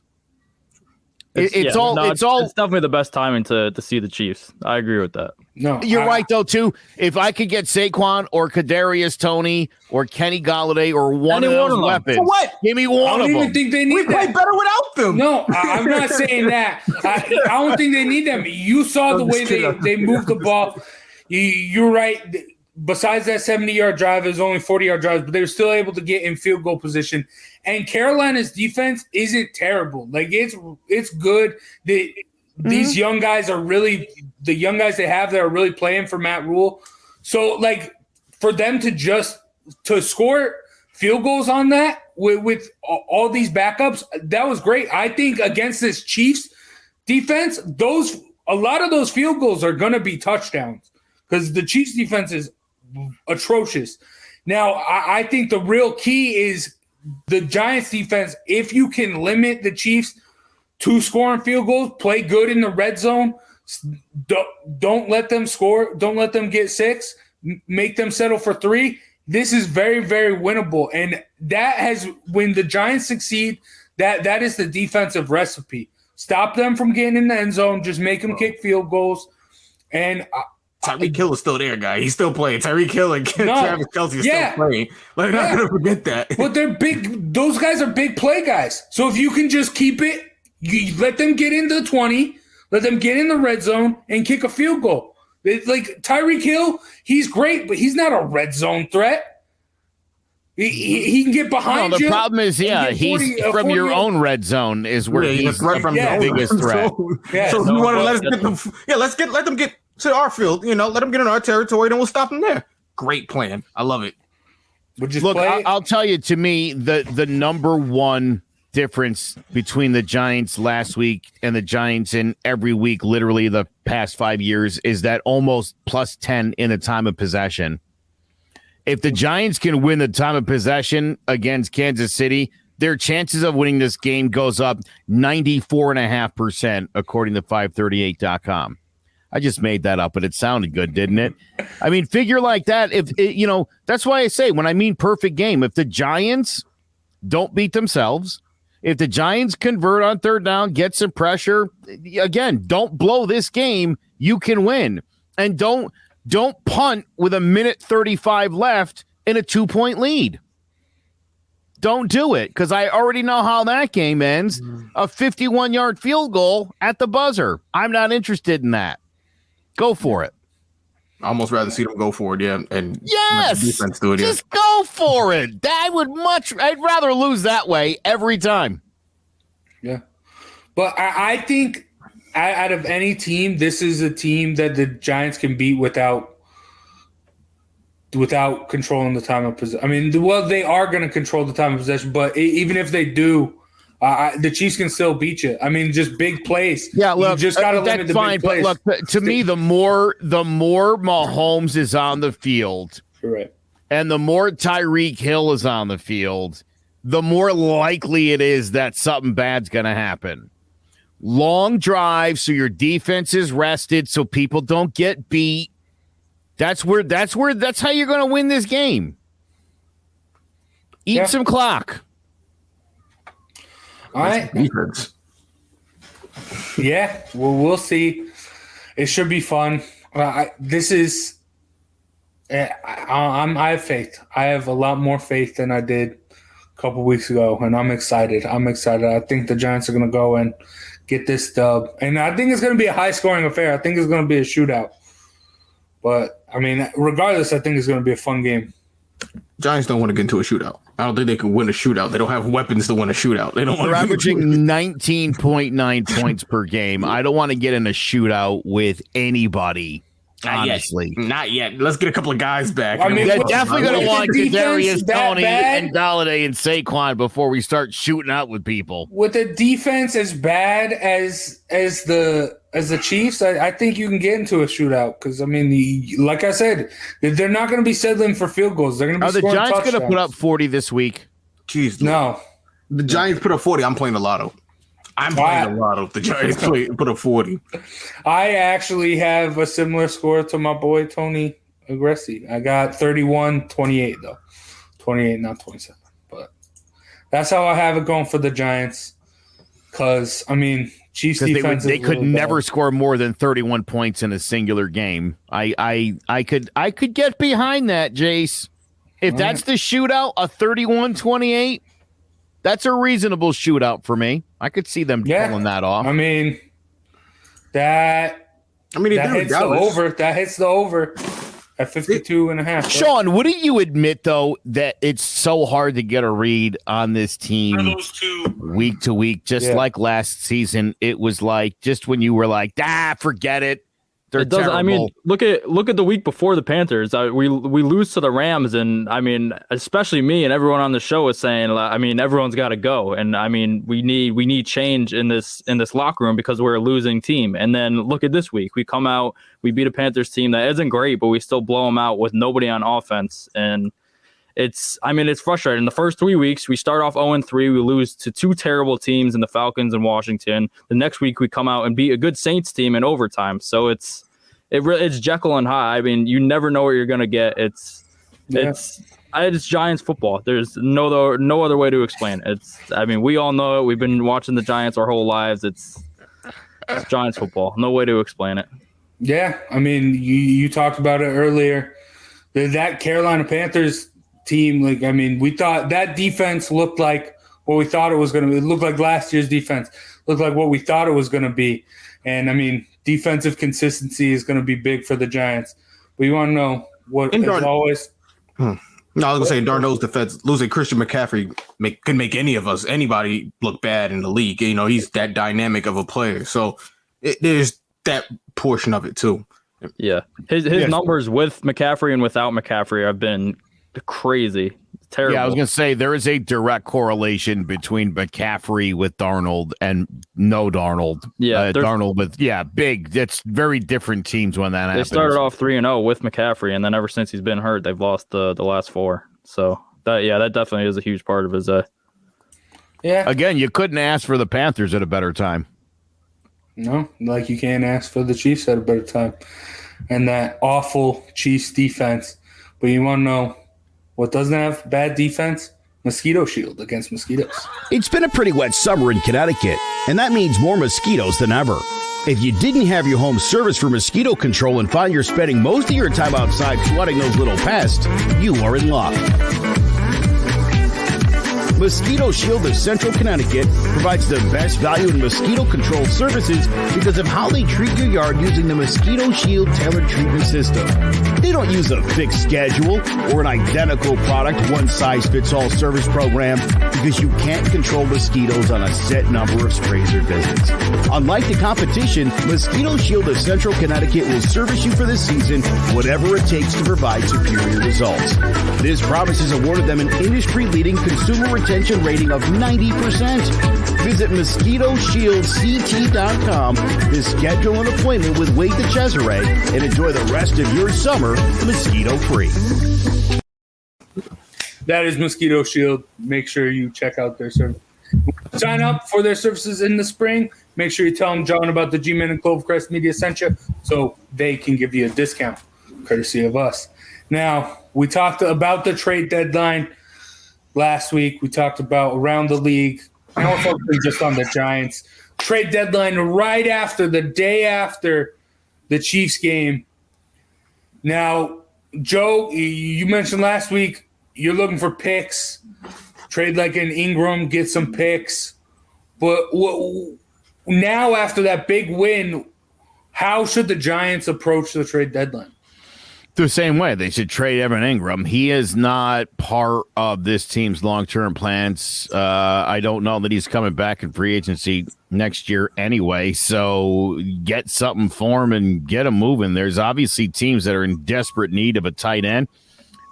it's definitely the best timing to see the Chiefs. I agree with that. No, you're right though too. If I could get Saquon or Kadarius Toney or Kenny Galladay or one of those weapons, for what? Give me one of them. I don't even think they need we play better without them. No, I'm not saying that. I don't think they need them. You saw the way they moved the ball. You're right. Besides that 70-yard drive, it was only 40-yard drives, but they were still able to get in field goal position. And Carolina's defense isn't terrible. Like it's good. These young guys are really the young guys they have that are really playing for Matt Rule. So like for them to score field goals on that with all these backups, that was great. I think against this Chiefs defense, a lot of those field goals are going to be touchdowns because the Chiefs defense is atrocious. Now, I think the real key is the Giants defense. If you can limit the Chiefs to scoring field goals, play good in the red zone, don't let them score, don't let them get 6, make them settle for 3. This is very, very winnable. And when the Giants succeed, that is the defensive recipe. Stop them from getting in the end zone, just make them kick field goals. And Tyreek Hill is still there, guy. He's still playing. Tyreek Hill and Travis Kelce is still playing. Like, not going to forget that. But they're big. Those guys are big play guys. So if you can just keep it, you let them get into the 20, let them get in the red zone and kick a field goal. Like Tyreek Hill, he's great, but he's not a red zone threat. He can get behind you. The problem is, he's from your own red zone is where he's the biggest threat. So you want to let them get to our field, let them get in our territory, then we'll stop them there. Great plan. I love it. Look, I'll tell you, to me, the number one difference between the Giants last week and the Giants in every week, literally the past 5 years, is that almost plus 10 in the time of possession. If the Giants can win the time of possession against Kansas City, their chances of winning this game goes up 94.5%, according to 538.com. I just made that up, but it sounded good, didn't it? I mean, figure like that. That's why I say when I mean perfect game, if the Giants don't beat themselves, if the Giants convert on third down, get some pressure, again, don't blow this game, you can win. And don't punt with 1:35 left in a 2-point lead. don't do it because I already know how that game ends. A 51-yard field goal at the buzzer. I'm not interested in that. Go for it. I almost rather see them go for it, and yes, let the defense do it. Just go for it. I'd rather lose that way every time. Yeah, but I think out of any team, this is a team that the Giants can beat without controlling the time of possession. I mean, they are going to control the time of possession, but even if they do, the Chiefs can still beat you. I mean, just big plays. Yeah, look, you just got to limit the big plays. But look, to me, the more Mahomes is on the field, correct, and the more Tyreek Hill is on the field, the more likely it is that something bad's going to happen. Long drive, so your defense is rested, so people don't get beat. That's how you're going to win this game. Eat some clock. All right. Defense. Yeah, well, we'll see. It should be fun. I have faith. I have a lot more faith than I did a couple weeks ago, and I'm excited. I think the Giants are going to go and get this dub, and I think it's going to be a high-scoring affair. I think it's going to be a shootout. But, I mean, regardless, I think it's going to be a fun game. Giants don't want to get into a shootout. I don't think they can win a shootout. They don't have weapons to win a shootout. They're averaging 19.9 points per game. I don't want to get in a shootout with anybody. Honestly, not yet. Let's get a couple of guys back. I mean, they're definitely going to want Kadarius Toney and Galladay and Saquon before we start shooting out with people. With a defense as bad as the Chiefs, I think you can get into a shootout because I mean, like I said, they're not going to be settling for field goals. They're going to be. Are the Giants going to put up 40 this week? Jeez, no. The Giants put up 40. I'm playing the lotto. I'm playing a lotto. The Giants put up 40. I actually have a similar score to my boy Tony Agressi. I got 31-28 though. 28, not 27. But that's how I have it going for the Giants. Because I mean, Chiefs defense they could never score more than 31 points in a singular game. I could get behind that, Jace. If that's the shootout, a 31-28. That's a reasonable shootout for me. I could see them pulling that off. I mean, that hits the over. That hits the over at 52.5. Sean, wouldn't you admit, though, that it's so hard to get a read on this team week to week? Just like last season, it was like just when you were like, forget it. They're terrible. I mean, look at the week before the Panthers. We lose to the Rams, and I mean, especially me and everyone on the show is saying, I mean, everyone's got to go, and I mean, we need change in this locker room because we're a losing team. And then look at this week, we come out, we beat a Panthers team that isn't great, but we still blow them out with nobody on offense, and it's frustrating. The first 3 weeks, we start off 0-3, we lose to two terrible teams in the Falcons and Washington. The next week, we come out and beat a good Saints team in overtime. So it's Jekyll and Hyde. I mean, you never know what you're gonna get. It's Giants football. There's no other way to explain it. I mean, we all know it. We've been watching the Giants our whole lives. It's Giants football. No way to explain it. Yeah, I mean, you talked about it earlier. That Carolina Panthers team, like, I mean, we thought that defense looked like what we thought it was going to be. It looked like last year's defense. Looked like what we thought it was going to be. And, I mean, defensive consistency is going to be big for the Giants. But you want to know what, as always. No, I was going to say, Darnold's defense, losing Christian McCaffrey could make anybody look bad in the league. You know, he's that dynamic of a player. So there's that portion of it, too. Yeah. His numbers with McCaffrey and without McCaffrey have been crazy. Terrible. Yeah, I was going to say there is a direct correlation between McCaffrey with Darnold and no Darnold. Yeah, Darnold with big. That's very different teams when that happens. They started off 3-0 with McCaffrey, and then ever since he's been hurt, they've lost the last four. So that definitely is a huge part of his. Yeah. Again, you couldn't ask for the Panthers at a better time. No, like you can't ask for the Chiefs at a better time, and that awful Chiefs defense. But you want to know what doesn't have bad defense? Mosquito shield against mosquitoes. It's been a pretty wet summer in Connecticut, and that means more mosquitoes than ever. If you didn't have your home service for mosquito control and find you're spending most of your time outside flooding those little pests, you are in luck. Mosquito Shield of Central Connecticut provides the best value in mosquito control services because of how they treat your yard using the Mosquito Shield tailored treatment system. They don't use a fixed schedule or an identical product, one-size-fits-all service program, because you can't control mosquitoes on a set number of sprays or visits. Unlike the competition, Mosquito Shield of Central Connecticut will service you for the season, whatever it takes to provide superior results. This promise has awarded them an industry-leading consumer retention rating of 90%. Visit MosquitoShieldCT.com to schedule an appointment with Wade the Cesare and enjoy the rest of your summer mosquito-free. That is Mosquito Shield. Make sure you check out their service. Sign up for their services in the spring. Make sure you tell them John about the G-Men and Clovecrest Media sent you so they can give you a discount, courtesy of us. Now, we talked about the trade deadline last week. We talked about around the league. Now we're focusing just on the Giants. Trade deadline right after, the day after the Chiefs game. Now, Joe, you mentioned last week you're looking for picks. Trade like an Ingram, get some picks. But now after that big win, how should the Giants approach the trade deadline? The same way. They should trade Evan Ingram. He is not part of this team's long-term plans. I don't know that he's coming back in free agency next year anyway, so get something for him and get him moving. There's obviously teams that are in desperate need of a tight end.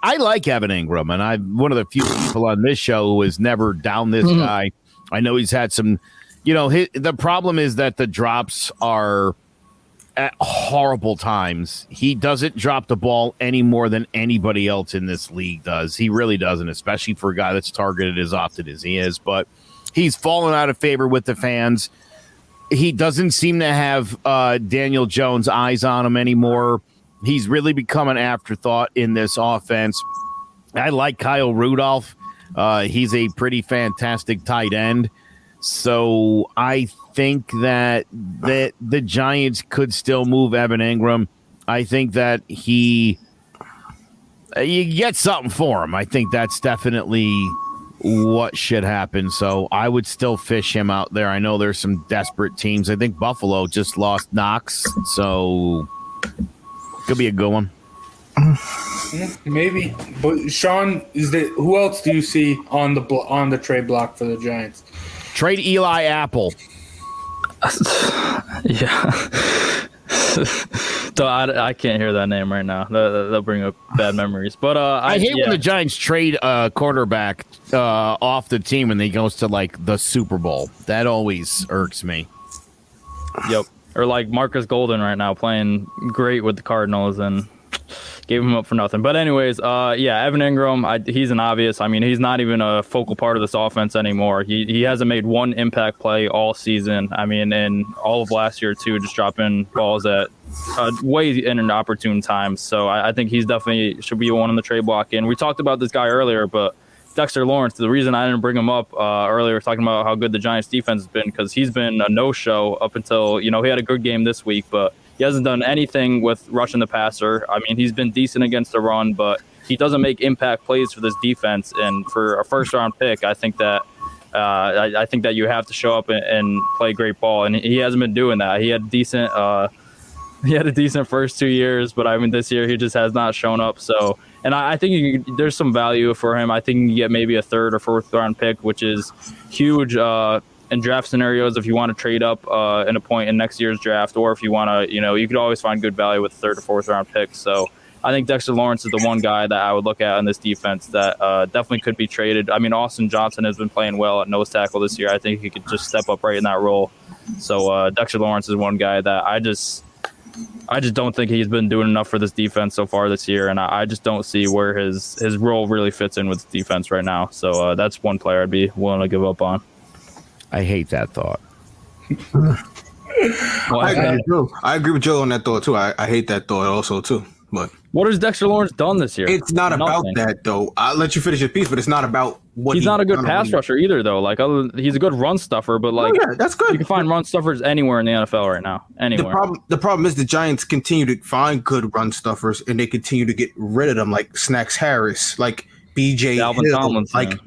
I like Evan Ingram, and I'm one of the few people on this show who has never down this guy. I know he's had some, the problem is that the drops are at horrible times. He doesn't drop the ball any more than anybody else in this league does. He really doesn't, especially for a guy that's targeted as often as he is. But he's fallen out of favor with the fans. He doesn't seem to have Daniel Jones' eyes on him anymore. He's really become an afterthought in this offense. I like Kyle Rudolph. He's a pretty fantastic tight end. So I think that the Giants could still move Evan Ingram. I think that you get something for him. I think that's definitely what should happen. So I would still fish him out there. I know there's some desperate teams. I think Buffalo just lost Knox, so could be a good one. Maybe, but Sean, who else do you see on the trade block for the Giants? Trade Eli Apple. Yeah. So I can't hear that name right now. They'll bring up bad memories. But I hate when the Giants trade a quarterback off the team and he goes to like the Super Bowl. That always irks me. Yep. Or like Marcus Golden right now playing great with the Cardinals and gave him up for nothing. But anyways, Evan Ingram, he's an obvious. I mean, he's not even a focal part of this offense anymore. He hasn't made one impact play all season. I mean, and all of last year too, just dropping balls at way inopportune times. So I think he's definitely should be one on the trade block. And we talked about this guy earlier, but Dexter Lawrence, the reason I didn't bring him up earlier, talking about how good the Giants defense has been, because he's been a no-show up until, he had a good game this week, but he hasn't done anything with rushing the passer. I mean, he's been decent against the run, but he doesn't make impact plays for this defense. And for a first-round pick, I think that I think that you have to show up and play great ball, and he hasn't been doing that. He had a decent first 2 years, but I mean, this year he just has not shown up. So, and I think there's some value for him. I think you can get maybe a third or fourth round pick, which is huge in draft scenarios if you want to trade up in a point in next year's draft, or if you want to, you could always find good value with third or fourth round picks. So I think Dexter Lawrence is the one guy that I would look at in this defense that definitely could be traded. I mean, Austin Johnson has been playing well at nose tackle this year. I think he could just step up right in that role. So Dexter Lawrence is one guy that I just don't think he's been doing enough for this defense so far this year, and I just don't see where his role really fits in with the defense right now. So that's one player I'd be willing to give up on. I hate that thought. Well, I agree with Joe on that thought too. I hate that thought also too. But what has Dexter Lawrence done this year? It's not about that though. I'll let you finish your piece, but it's not about what he's not a good pass rusher either though. Like he's a good run stuffer, but that's good. You can find run stuffers anywhere in the NFL right now. Anywhere. The problem is the Giants continue to find good run stuffers and they continue to get rid of them, like Snacks Harris, like BJ Dalvin Hill, Tomlinson. like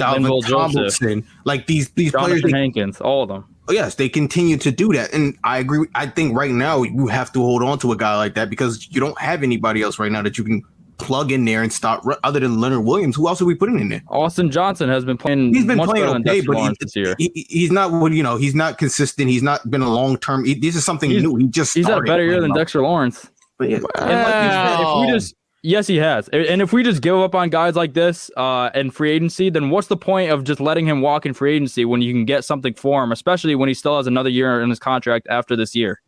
Dalvin Linval Tomlinson, like these players. Jonathan Hankins, all of them. Oh, yes, they continue to do that. And I agree. I think right now you have to hold on to a guy like that because you don't have anybody else right now that you can plug in there and start other than Leonard Williams. Who else are we putting in there? Austin Johnson has been playing. He's been much playing better than okay, Dexter but Lawrence this year. He's not what he's not consistent. He's not been a long term. This is something new. He's had a better year than Dexter Lawrence. But yeah, and like you said, if we just yes, he has. And if we just give up on guys like this in free agency, then what's the point of just letting him walk in free agency when you can get something for him, especially when he still has another year in his contract after this year?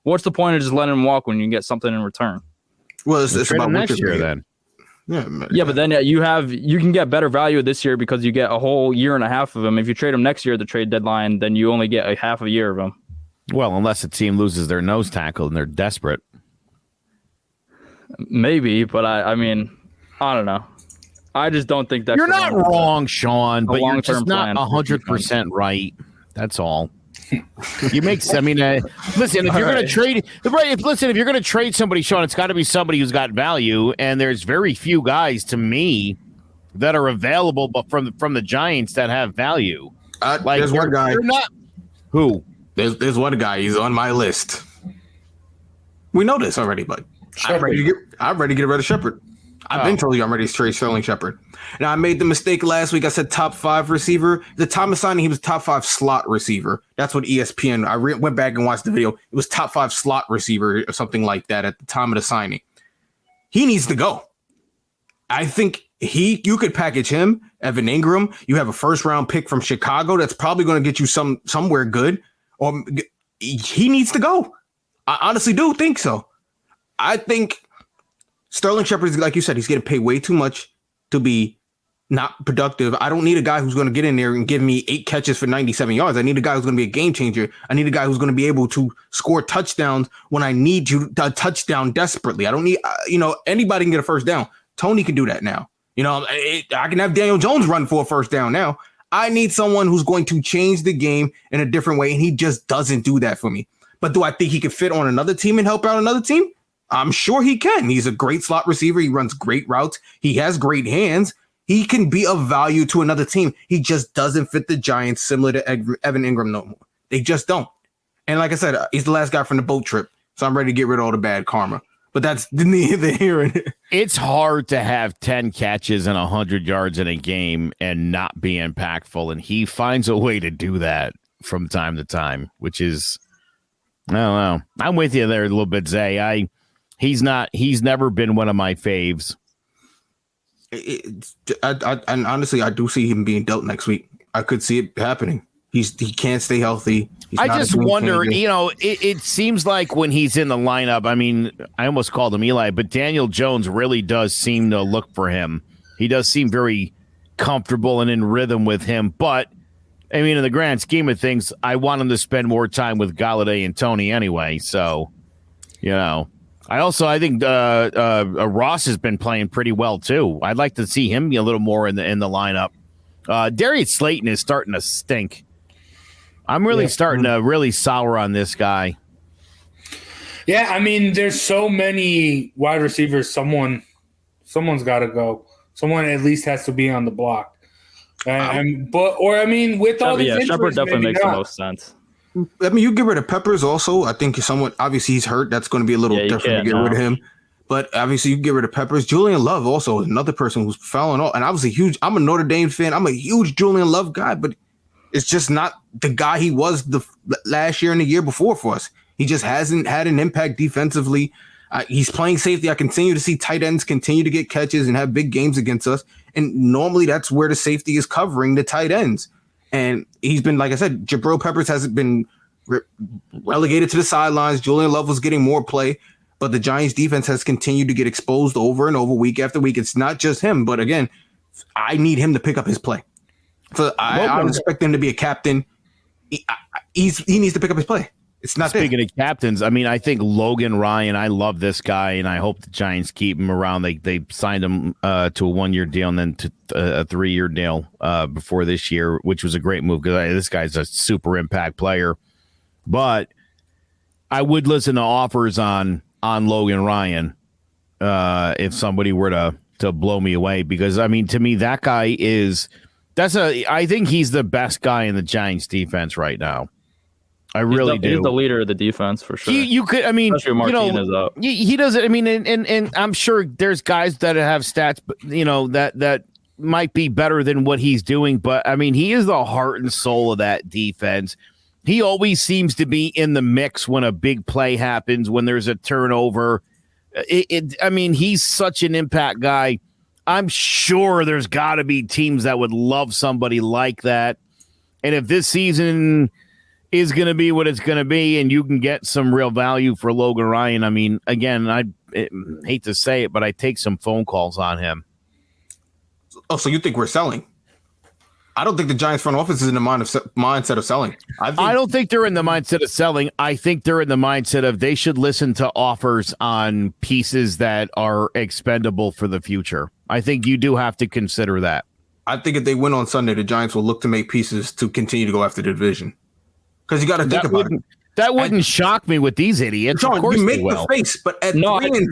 What's the point of just letting him walk when you can get something in return? Well, it's about next year then. Yeah, but then you can get better value this year because you get a whole year and a half of him. If you trade him next year at the trade deadline, then you only get a half a year of him. Well, unless a team loses their nose tackle and they're desperate. Maybe, but I mean, I don't know. I just don't think that you're not wrong, Sean, but you're just not 100% right. That's all. You make. I mean, listen. If you're going to trade, if you're going to trade somebody, Sean, it's got to be somebody who's got value. And there's very few guys to me that are available, but from the Giants that have value. There's one guy. Who? There's one guy. He's on my list. We know this already, but I'm ready to get rid of Shepard. I've been telling you I'm ready to trade Sterling Shepard. Now, I made the mistake last week. I said top 5 receiver. The time of signing, he was top 5 slot receiver. That's what ESPN. I went back and watched the video. It was top 5 slot receiver or something like that at the time of the signing. He needs to go. I think you could package him, Evan Ingram. You have a first-round pick from Chicago that's probably going to get you somewhere good. Or he needs to go. I honestly do think so. I think Sterling Shepard is, like you said, he's getting paid way too much to be not productive. I don't need a guy who's going to get in there and give me 8 catches for 97 yards. I need a guy who's going to be a game changer. I need a guy who's going to be able to score touchdowns when I need a touchdown desperately. I don't need, anybody can get a first down. Tony can do that now. I can have Daniel Jones run for a first down now. I need someone who's going to change the game in a different way, and he just doesn't do that for me. But do I think he could fit on another team and help out another team? I'm sure he can. He's a great slot receiver. He runs great routes. He has great hands. He can be of value to another team. He just doesn't fit the Giants, similar to Evan Ingram no more. They just don't. And like I said, he's the last guy from the boat trip, so I'm ready to get rid of all the bad karma. But that's neither here nor there. It's hard to have 10 catches and 100 yards in a game and not be impactful, and he finds a way to do that from time to time, which is, I don't know. I'm with you there a little bit, Zay. He's never been one of my faves. And honestly, I do see him being dealt next week. I could see it happening. He can't stay healthy. I just wonder, it seems like when he's in the lineup, I mean, I almost called him Eli, but Daniel Jones really does seem to look for him. He does seem very comfortable and in rhythm with him. But, I mean, in the grand scheme of things, I want him to spend more time with Galladay and Tony anyway. So, I think Ross has been playing pretty well, too. I'd like to see him be a little more in the lineup. Darius Slayton is starting to stink. I'm really starting to really sour on this guy. Yeah, I mean, there's so many wide receivers. Someone's got to go. Someone at least has to be on the block. With all these injuries, Shepard definitely makes the most sense. I mean, you get rid of Peppers also. I think obviously he's hurt. That's going to be a little different to get rid of him. But obviously you get rid of Peppers. Julian Love also is another person who's falling off. And obviously huge. I'm a Notre Dame fan. I'm a huge Julian Love guy, but it's just not the guy he was the last year and the year before for us. He just hasn't had an impact defensively. He's playing safety. I continue to see tight ends continue to get catches and have big games against us. And normally that's where the safety is covering the tight ends. And he's been, like I said, Jabril Peppers hasn't been relegated to the sidelines. Julian Love was getting more play, but the Giants defense has continued to get exposed over and over week after week. It's not just him, but again, I need him to pick up his play. So I don't expect him to be a captain. He needs to pick up his play. It's not Speaking of captains, I mean, I think Logan Ryan, I love this guy, and I hope the Giants keep him around. They signed him to a 1-year deal and then to a 3-year deal before this year, which was a great move because this guy's a super impact player. But I would listen to offers on Logan Ryan if somebody were to blow me away because, I mean, to me, that guy is I think he's the best guy in the Giants defense right now. I really do. He's the leader of the defense for sure. You could, I mean, especially when Martinez up. He does it. I mean, and I'm sure there's guys that have stats, that might be better than what he's doing. But I mean, he is the heart and soul of that defense. He always seems to be in the mix when a big play happens, when there's a turnover. I mean, he's such an impact guy. I'm sure there's got to be teams that would love somebody like that. And if this season is going to be what it's going to be, and you can get some real value for Logan Ryan. I mean, again, I hate to say it, but I take some phone calls on him. Oh, so you think we're selling? I don't think the Giants front office is in the mindset of selling. I don't think they're in the mindset of selling. I think they're in the mindset of they should listen to offers on pieces that are expendable for the future. I think you do have to consider that. I think if they win on Sunday, the Giants will look to make pieces to continue to go after the division. Because you got to think about it. That wouldn't shock me with these idiots. Sean, of course you make they will. the face, but at the thing is,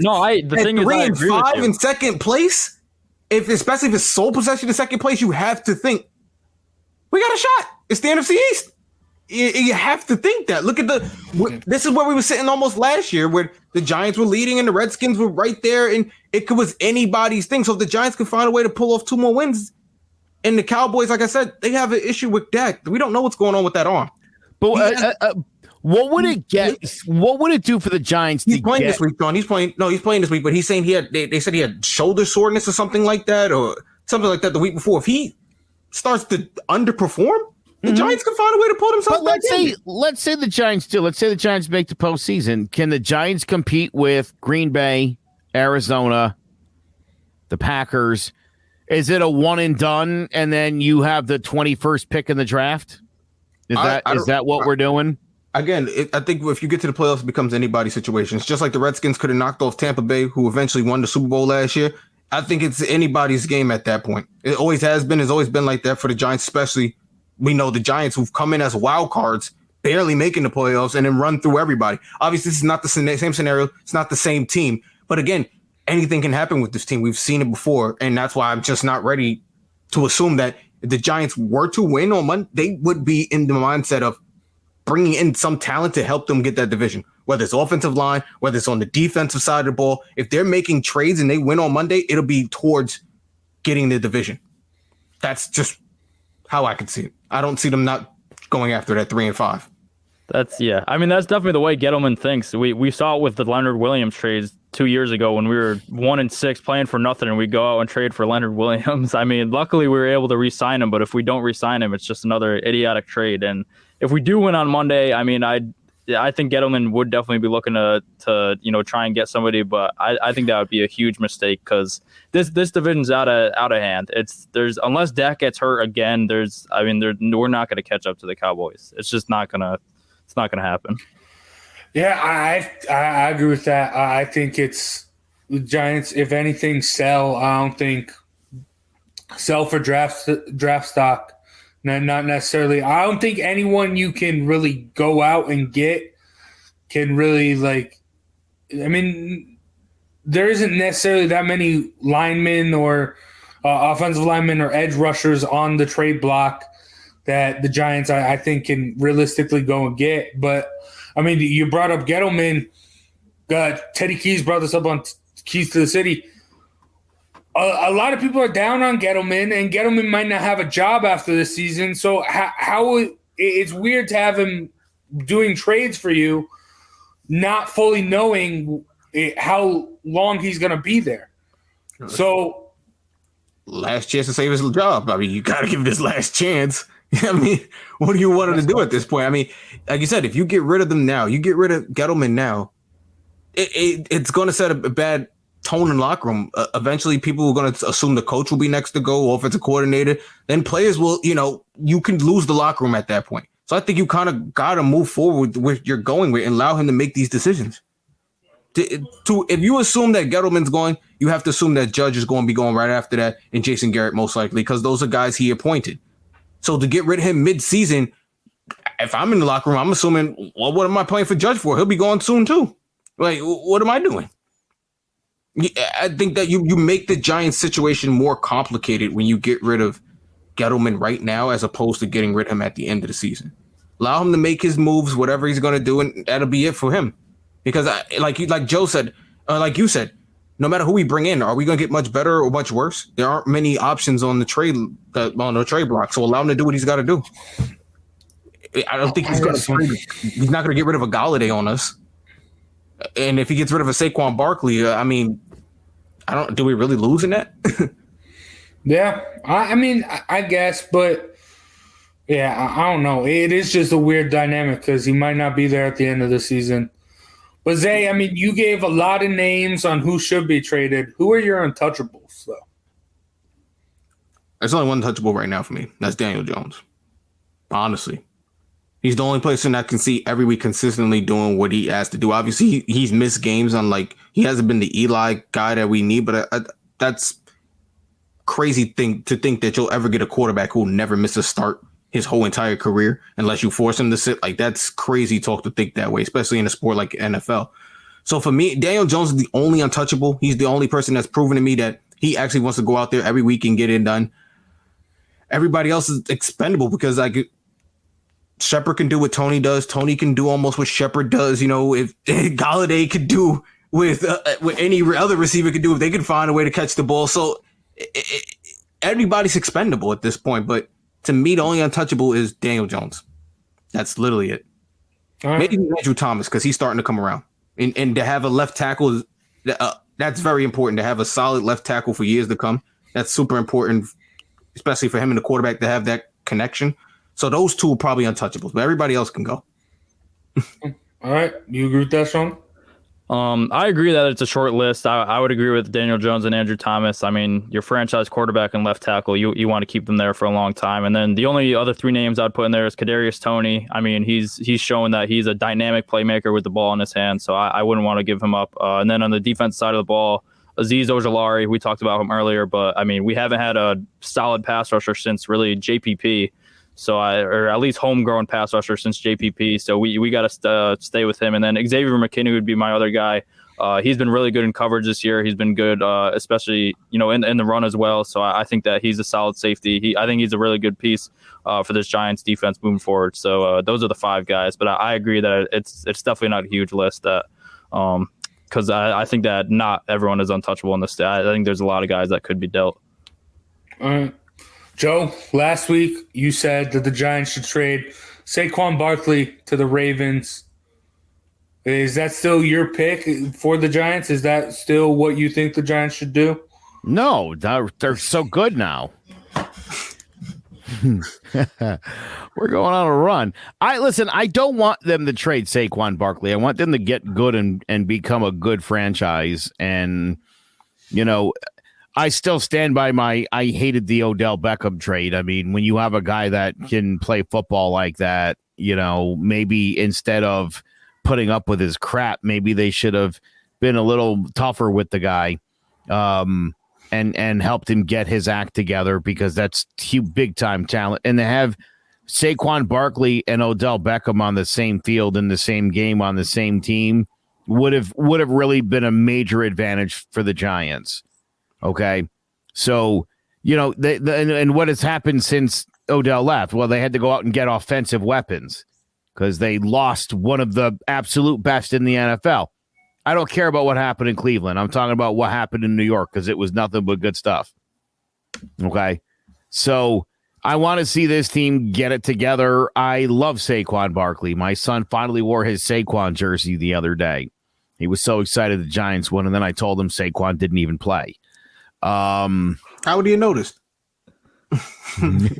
3 and 5 in second place, especially if it's sole possession in second place, you have to think we got a shot. It's the NFC East. You have to think that. Look at this is where we were sitting almost last year, where the Giants were leading and the Redskins were right there, and it was anybody's thing. So if the Giants could find a way to pull off 2 more wins, and the Cowboys, like I said, they have an issue with Dak. We don't know what's going on with that arm. But what would it get? What would it do for the Giants? He's playing this week, John. He's playing this week, but he's saying they said he had shoulder soreness or something like that, or something like that the week before. If he starts to underperform, the Giants can find a way to pull themselves back in. Let's say the Giants do. Let's say the Giants make the postseason. Can the Giants compete with Green Bay, Arizona, the Packers? Is it a one and done, and then you have the 21st pick in the draft? Is that what we're doing? Again, I think if you get to the playoffs, it becomes anybody's situation. It's just like the Redskins could have knocked off Tampa Bay, who eventually won the Super Bowl last year. I think it's anybody's game at that point. It always has been. It's always been like that for the Giants, especially. We know the Giants who've come in as wild cards, barely making the playoffs, and then run through everybody. Obviously, this is not the same scenario. It's not the same team. But again, anything can happen with this team. We've seen it before, and that's why I'm just not ready to assume that if the Giants were to win on Monday, they would be in the mindset of bringing in some talent to help them get that division, whether it's offensive line, whether it's on the defensive side of the ball. If they're making trades and they win on Monday, it'll be towards getting the division. That's just how I can see it. I don't see them not going after that 3 and 5. I mean, that's definitely the way Gettleman thinks. We saw it with the Leonard Williams trades 2 years ago when we were 1 and 6 playing for nothing, and we go out and trade for Leonard Williams. I mean, luckily we were able to re-sign him, but if we don't re-sign him, it's just another idiotic trade. And if we do win on Monday, I mean, I think Gettleman would definitely be looking to try and get somebody, but I think that would be a huge mistake because this division's out of hand. Unless Dak gets hurt again, we're not going to catch up to the Cowboys. It's just not gonna happen. Yeah, I agree with that. I think it's the Giants, if anything, sell. I don't think sell for draft stock. Not necessarily. I don't think anyone you can really go out and get can really there isn't necessarily that many linemen or offensive linemen or edge rushers on the trade block that the Giants, I think, can realistically go and get. But, I mean, you brought up Gettleman. Teddy Keys brought this up on Keys to the City. A lot of people are down on Gettleman, and Gettleman might not have a job after this season. So it's weird to have him doing trades for you, not fully knowing how long he's going to be there. So, last chance to save his job. I mean, you got to give him this last chance. I mean, what do you want him to do at this point? I mean, like you said, if you get rid of them now, you get rid of Gettleman now, it's going to set a bad tone in locker room. Eventually, people are going to assume the coach will be next to go, offensive coordinator. Then players will, you can lose the locker room at that point. So I think you kind of got to move forward with you're going with and allow him to make these decisions. If you assume that Gettleman's going, you have to assume that Judge is going to be going right after that, and Jason Garrett most likely, because those are guys he appointed. So to get rid of him mid-season, if I'm in the locker room, I'm assuming, well, what am I playing for Judge for? He'll be going soon too. Like, what am I doing? I think that you make the Giants situation more complicated when you get rid of Gettleman right now as opposed to getting rid of him at the end of the season. Allow him to make his moves, whatever he's going to do, and that'll be it for him. Because like Joe said, like you said, no matter who we bring in, are we going to get much better or much worse? There aren't many options on the trade block, so allow him to do what he's got to do. I don't think he's not going to get rid of a Galladay on us. And if he gets rid of a Saquon Barkley, do we really lose in that? Yeah, I guess, but yeah, I don't know. It is just a weird dynamic because he might not be there at the end of the season. But Zay, you gave a lot of names on who should be traded. Who are your untouchables, though? There's only one untouchable right now for me. That's Daniel Jones. Honestly. He's the only person I can see every week consistently doing what he has to do. Obviously, he's missed games on he hasn't been the Eli guy that we need, but that's crazy thing to think that you'll ever get a quarterback who will never miss a start his whole entire career unless you force him to sit. That's crazy talk to think that way, especially in a sport like NFL. So for me, Daniel Jones is the only untouchable. He's the only person that's proven to me that he actually wants to go out there every week and get it done. Everybody else is expendable because Shepard can do what Tony does. Tony can do almost what Shepard does. If Galladay could do with any other receiver could do, if they could find a way to catch the ball. So everybody's expendable at this point. But to me, the only untouchable is Daniel Jones. That's literally it. Right. Maybe Andrew Thomas because he's starting to come around. And to have a left tackle, that's very important. To have a solid left tackle for years to come. That's super important, especially for him and the quarterback to have that connection. So those two are probably untouchables, but everybody else can go. All right. You agree with that, Sean? I agree that it's a short list. I would agree with Daniel Jones and Andrew Thomas. Your franchise quarterback and left tackle, you want to keep them there for a long time. And then the only other three names I'd put in there is Kadarius Toney. He's shown that he's a dynamic playmaker with the ball in his hand, so I wouldn't want to give him up. And then on the defense side of the ball, Azeez Ojulari, we talked about him earlier, but we haven't had a solid pass rusher since really JPP. So or at least homegrown pass rusher since JPP. So we got to stay with him. And then Xavier McKinney would be my other guy. He's been really good in coverage this year. He's been good, especially in the run as well. So I think that he's a solid safety. I think he's a really good piece for this Giants defense moving forward. So those are the five guys. But I agree that it's definitely not a huge list. That because I think that not everyone is untouchable in this. I think there's a lot of guys that could be dealt. All right. Joe, last week you said that the Giants should trade Saquon Barkley to the Ravens. Is that still your pick for the Giants? Is that still what you think the Giants should do? No, they're so good now. We're going on a run. I don't want them to trade Saquon Barkley. I want them to get good and become a good franchise. And, I still stand by I hated the Odell Beckham trade. When you have a guy that can play football like that, maybe instead of putting up with his crap, maybe they should have been a little tougher with the guy and helped him get his act together because that's big time talent. And to have Saquon Barkley and Odell Beckham on the same field in the same game on the same team would have really been a major advantage for the Giants. Okay, so and what has happened since Odell left? Well, they had to go out and get offensive weapons because they lost one of the absolute best in the NFL. I don't care about what happened in Cleveland. I'm talking about what happened in New York because it was nothing but good stuff. Okay, so I want to see this team get it together. I love Saquon Barkley. My son finally wore his Saquon jersey the other day. He was so excited the Giants won, and then I told him Saquon didn't even play. How would you notice? Him and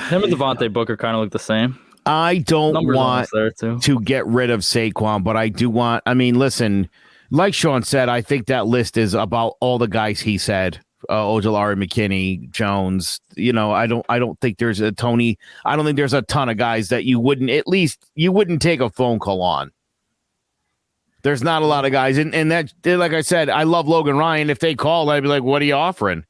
Devontae Booker kind of look the same. I don't want to get rid of Saquon, but I do want. Listen, like Sean said, I think that list is about all the guys he said. Ojulari, McKinney, Jones. I don't think there's a Tony. I don't think there's a ton of guys that you wouldn't take a phone call on. There's not a lot of guys. And that, like I said, I love Logan Ryan. If they called, I'd be like, what are you offering?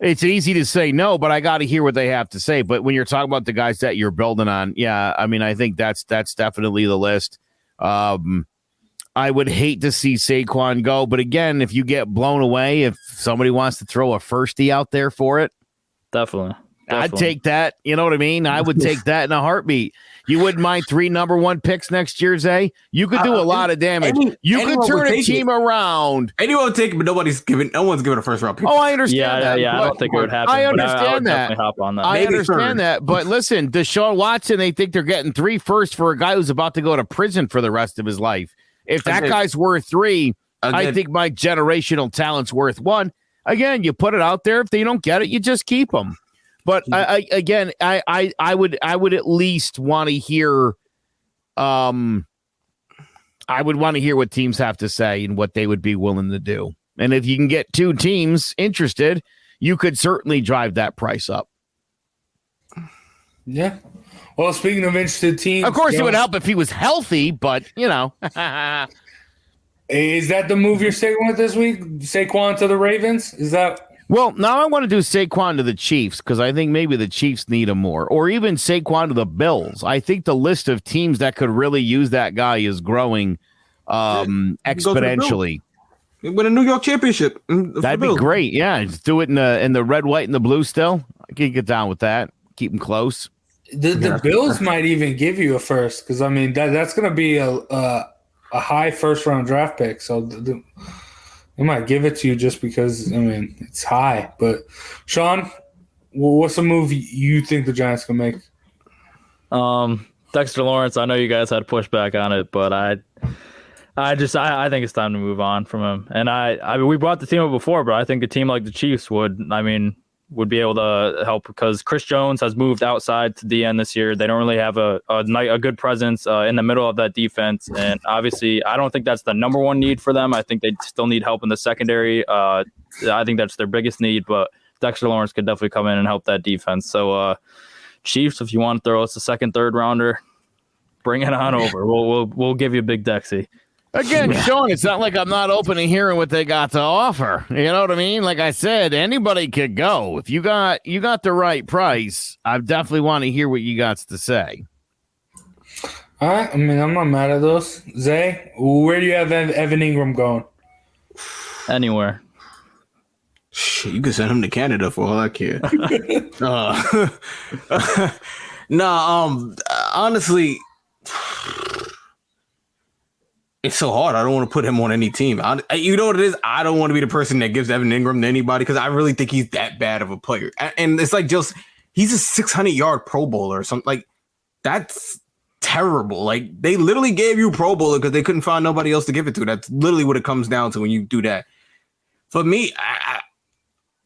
It's easy to say no, but I got to hear what they have to say. But when you're talking about the guys that you're building on, yeah, I think that's definitely the list. I would hate to see Saquon go. But again, if you get blown away, if somebody wants to throw a firstie out there for it, Definitely. I'd take that. You know what I mean? I would take that in a heartbeat. You wouldn't mind 3 number 1 picks next year, Zay? You could do a lot of damage. You could turn a team around. Anyone would take it, but no one's giving a first round pick. Oh, I understand that. Yeah, I don't think it would happen. I understand that. Hop on that. I understand that. But listen, Deshaun Watson, they think they're getting 3 firsts for a guy who's about to go to prison for the rest of his life. If that guy's worth 3, I think my generational talent's worth 1. Again, you put it out there. If they don't get it, you just keep them. But I would at least want to hear, I would want to hear what teams have to say and what they would be willing to do. And if you can get 2 teams interested, you could certainly drive that price up. Yeah. Well, speaking of interested teams, of course, it would help if he was healthy, but you know. Is that the move you're sticking with this week? Saquon to the Ravens? Is that? Well, now I want to do Saquon to the Chiefs because I think maybe the Chiefs need him more, or even Saquon to the Bills. I think the list of teams that could really use that guy is growing exponentially. Win a New York championship. That'd be great. Yeah, just do it in the red, white, and the blue. Still, I can get down with that. Keep them close. The Bills might even give you a first because I mean that's going to be a high first round draft pick. So they might give it to you just because, I mean, it's high. But, Sean, what's a move you think the Giants can make? Dexter Lawrence, I know you guys had pushback on it, but I think it's time to move on from him. And I mean, we brought the team up before, but I think a team like the Chiefs would be able to help because Chris Jones has moved outside to DN this year. They don't really have a good presence in the middle of that defense. And obviously, I don't think that's the number 1 need for them. I think they still need help in the secondary. I think that's their biggest need, but Dexter Lawrence could definitely come in and help that defense. So, Chiefs, if you want to throw us a second, third rounder, bring it on over. We'll give you a big Dexy. Again, Sean, it's not like I'm not open to hearing what they got to offer. You know what I mean? Like I said, anybody could go. If you got the right price, I definitely want to hear what you got to say. All right. I mean, I'm not mad at those. Zay, where do you have Evan Ingram going? Anywhere. Shit, you can send him to Canada for all I care. Honestly, it's so hard. I don't want to put him on any team. You know what it is? I don't want to be the person that gives Evan Ingram to anybody because I really think he's that bad of a player. And it's like he's a 600-yard Pro Bowler or something. Like, that's terrible. Like, they literally gave you Pro Bowler because they couldn't find nobody else to give it to. That's literally what it comes down to when you do that. For me,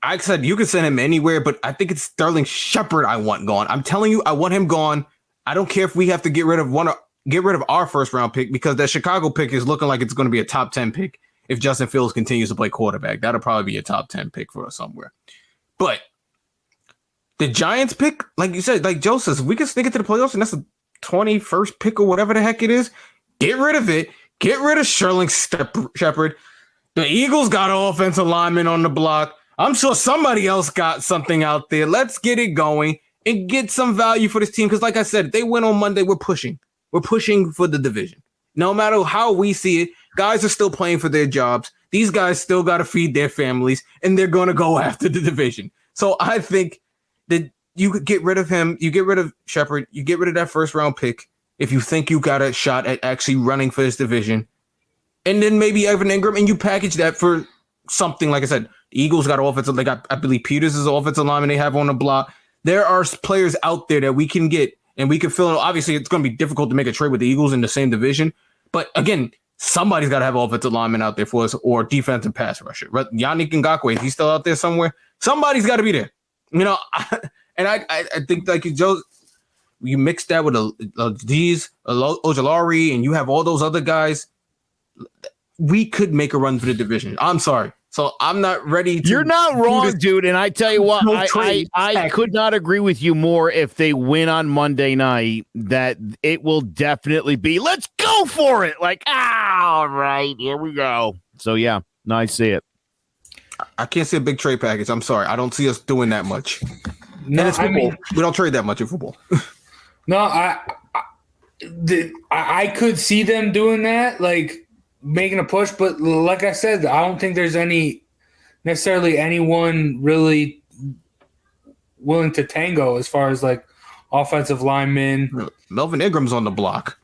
I said you could send him anywhere, but I think it's Sterling Shepard I want gone. I'm telling you, I want him gone. I don't care if we have to get rid of our first round pick because that Chicago pick is looking like it's going to be a top 10 pick. If Justin Fields continues to play quarterback, that'll probably be a top 10 pick for us somewhere. But the Giants pick, like you said, like Joe says, we can sneak it to the playoffs and that's the 21st pick or whatever the heck it is. Get rid of it. Get rid of Sterling Shepard. The Eagles got an offensive lineman on the block. I'm sure somebody else got something out there. Let's get it going and get some value for this team. Because like I said, if they win on Monday, we're pushing. We're pushing for the division. No matter how we see it, guys are still playing for their jobs. These guys still got to feed their families, and they're going to go after the division. So I think that you could get rid of him. You get rid of Shepard. You get rid of that first-round pick if you think you got a shot at actually running for this division. And then maybe Evan Ingram, and you package that for something. Like I said, the Eagles got offensive. They got, I believe, Peters is offensive lineman they have on the block. There are players out there that we can get. And we can fill in. Obviously, it's going to be difficult to make a trade with the Eagles in the same division. But again, somebody's got to have offensive lineman out there for us or defensive pass rusher. Yannick Ngakoue, is he still out there somewhere? Somebody's got to be there. You know, I think like Joe, you mix that with Ojulari, and you have all those other guys. We could make a run for the division. I'm sorry. So I'm not ready to. You're not wrong, dude. And I tell you what, I could not agree with you more if they win on Monday night, that it will definitely be, let's go for it. Like, all right, here we go. So, yeah, no, I see it. I can't see a big trade package. I'm sorry. I don't see us doing that much. No, and it's football. I mean, we don't trade that much in football. No, I could see them doing that, like, making a push, but like I said, I don't think there's anyone really willing to tango as far as like offensive linemen. Melvin Ingram's on the block.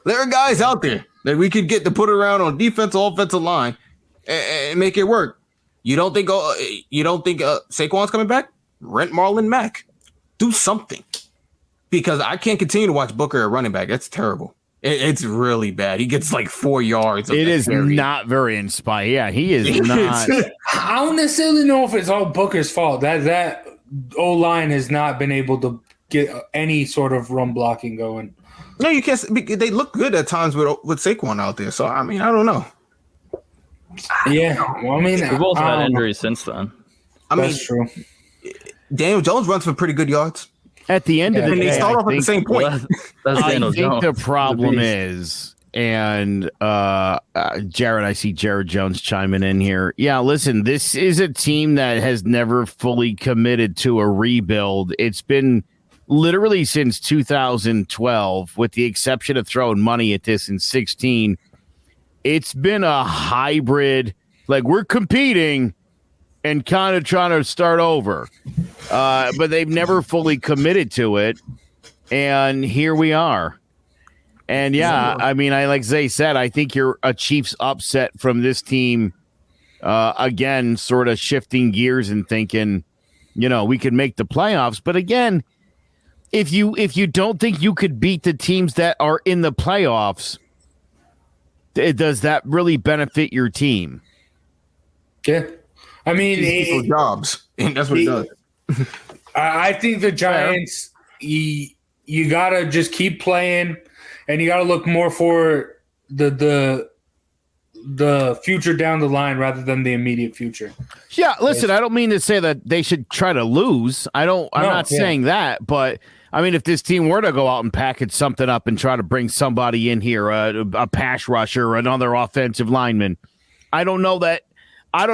There are guys out there that we could get to put around on defensive, offensive line and make it work. You don't think Saquon's coming back? Rent Marlon Mack. Do something. Because I can't continue to watch Booker at running back. That's terrible. It's really bad. He gets like 4 yards. It is not very inspiring. Yeah, he is not. I don't necessarily know if it's all Booker's fault. That O-line has not been able to get any sort of run blocking going. No, you can't. They look good at times with Saquon out there. So, I mean, I don't know. Yeah. Well, I mean, we've also had injuries since then. That's true. Daniel Jones runs for pretty good yards. At the end of the day, they start off at the same point. I think the problem is, and Jared, I see Jared Jones chiming in here. Yeah, listen, this is a team that has never fully committed to a rebuild. It's been literally since 2012, with the exception of throwing money at this in 16. It's been a hybrid, like we're competing and kind of trying to start over. But they've never fully committed to it. And here we are. And yeah, I mean, like Zay said, I think you're a Chiefs upset from this team. Again, sort of shifting gears and thinking, we could make the playoffs. But again, if you don't think you could beat the teams that are in the playoffs, does that really benefit your team? Yeah. I mean, jobs. And that's what it does. I think the Giants, you got to just keep playing, and you got to look more for the future down the line rather than the immediate future. Yeah, listen, I don't mean to say that they should try to lose. I'm not saying that, but I mean, if this team were to go out and package something up and try to bring somebody in here, a pass rusher, another offensive lineman, I don't know that I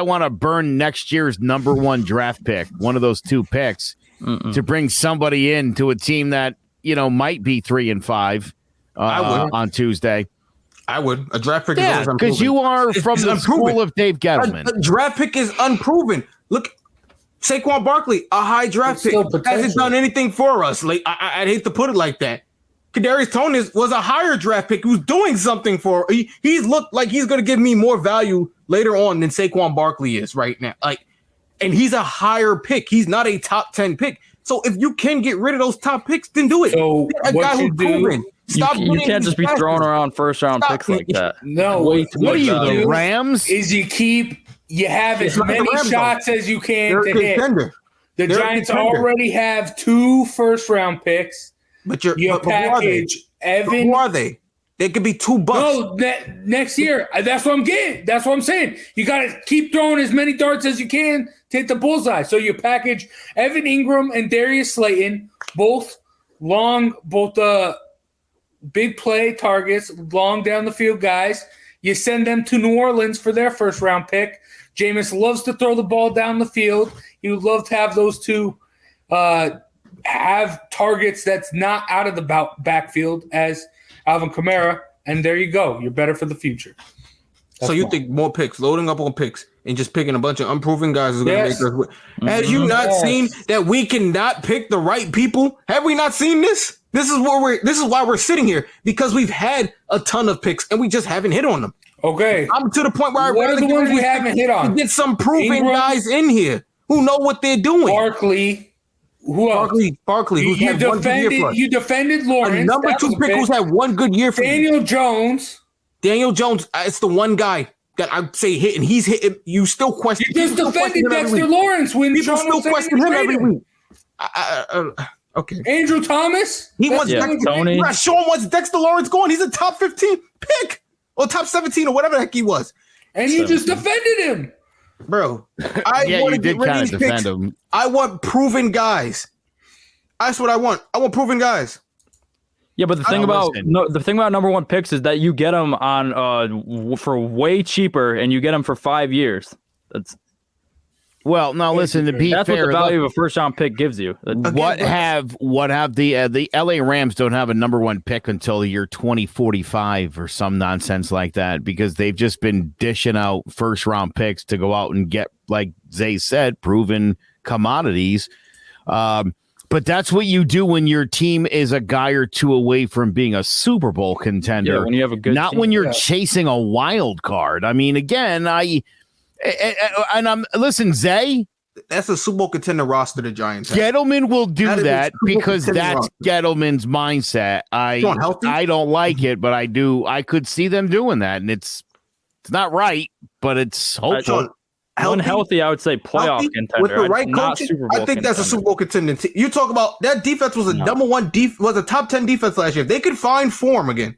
want to burn next year's number 1 draft pick, one of those 2 picks, to bring somebody in to a team that, might be 3-5 on Tuesday. I would. A draft pick is always unproven. Because you are from the school of Dave Gettleman. A draft pick is unproven. Look, Saquon Barkley, a high draft pick, hasn't done anything for us. Like I'd hate to put it like that. Kadarius Toney was a higher draft pick who's doing something for. He's looked like he's going to give me more value later on than Saquon Barkley is right now. And he's a higher pick. He's not a top 10 pick. So if you can get rid of those top picks, then do it. So a guy who's proven. You can't just be throwing around first-round picks like that. No, what are you, the Rams? You have as many shots as you can to hit. The Giants already have 2 first-round picks. But package Evan. Who are they? They could be $2. No, next year. That's what I'm getting. That's what I'm saying. You got to keep throwing as many darts as you can to hit the bullseye. So you package Evan Ingram and Darius Slayton, both big play targets, long down the field guys. You send them to New Orleans for their first round pick. Jameis loves to throw the ball down the field. He would love to have those 2 have targets that's not out of the backfield as Alvin Kamara, and there you go. You're better for the future. So you think more picks, loading up on picks, and just picking a bunch of unproven guys is going to make us win? Have you not seen that we cannot pick the right people? Have we not seen this? This is why we're sitting here, because we've had a ton of picks and we just haven't hit on them. Okay, I'm to the point where what are the ones we haven't hit on? Get some proven guys in here who know what they're doing. Barkley. Who else? Barkley, who's had 1 good year plus. You defended Lawrence. A number 2 pick who's had 1 good year for Daniel Jones. Daniel Jones, it's the one guy that I'd say hit, and he's hitting. You still question. You just defended Dexter Lawrence when people still question him every week. Okay. Andrew Thomas. He wants Tony. Sean wants Dexter Lawrence going. He's a top 15 pick or top 17 or whatever the heck he was. And you just defended him. Bro, I want to get rid of these picks. I want proven guys. That's what I want. I want proven guys. Yeah, but the thing about number 1 picks is that you get them on for way cheaper, and you get them for 5 years. Well, now listen, to be that's fair, what the value of a first-round pick gives you. What have the LA Rams don't have a number 1 pick until the year 2045 or some nonsense like that, because they've just been dishing out first-round picks to go out and get, like Zay said, proven commodities. But that's what you do when your team is a guy or two away from being a Super Bowl contender. Yeah, when you have a good not team, when you're chasing a wild card. I mean, again, listen, Zay. That's a Super Bowl contender roster the Giants have. Gettleman will do that because that's roster. Gettleman's mindset. I don't like it, but I do. I could see them doing that, and it's not right, but it's hopeful. Unhealthy, I would say playoff contender. With the right coaching, I think that's a Super Bowl contender. You talk about that defense was a number one was a top 10 defense last year. If they could find form again,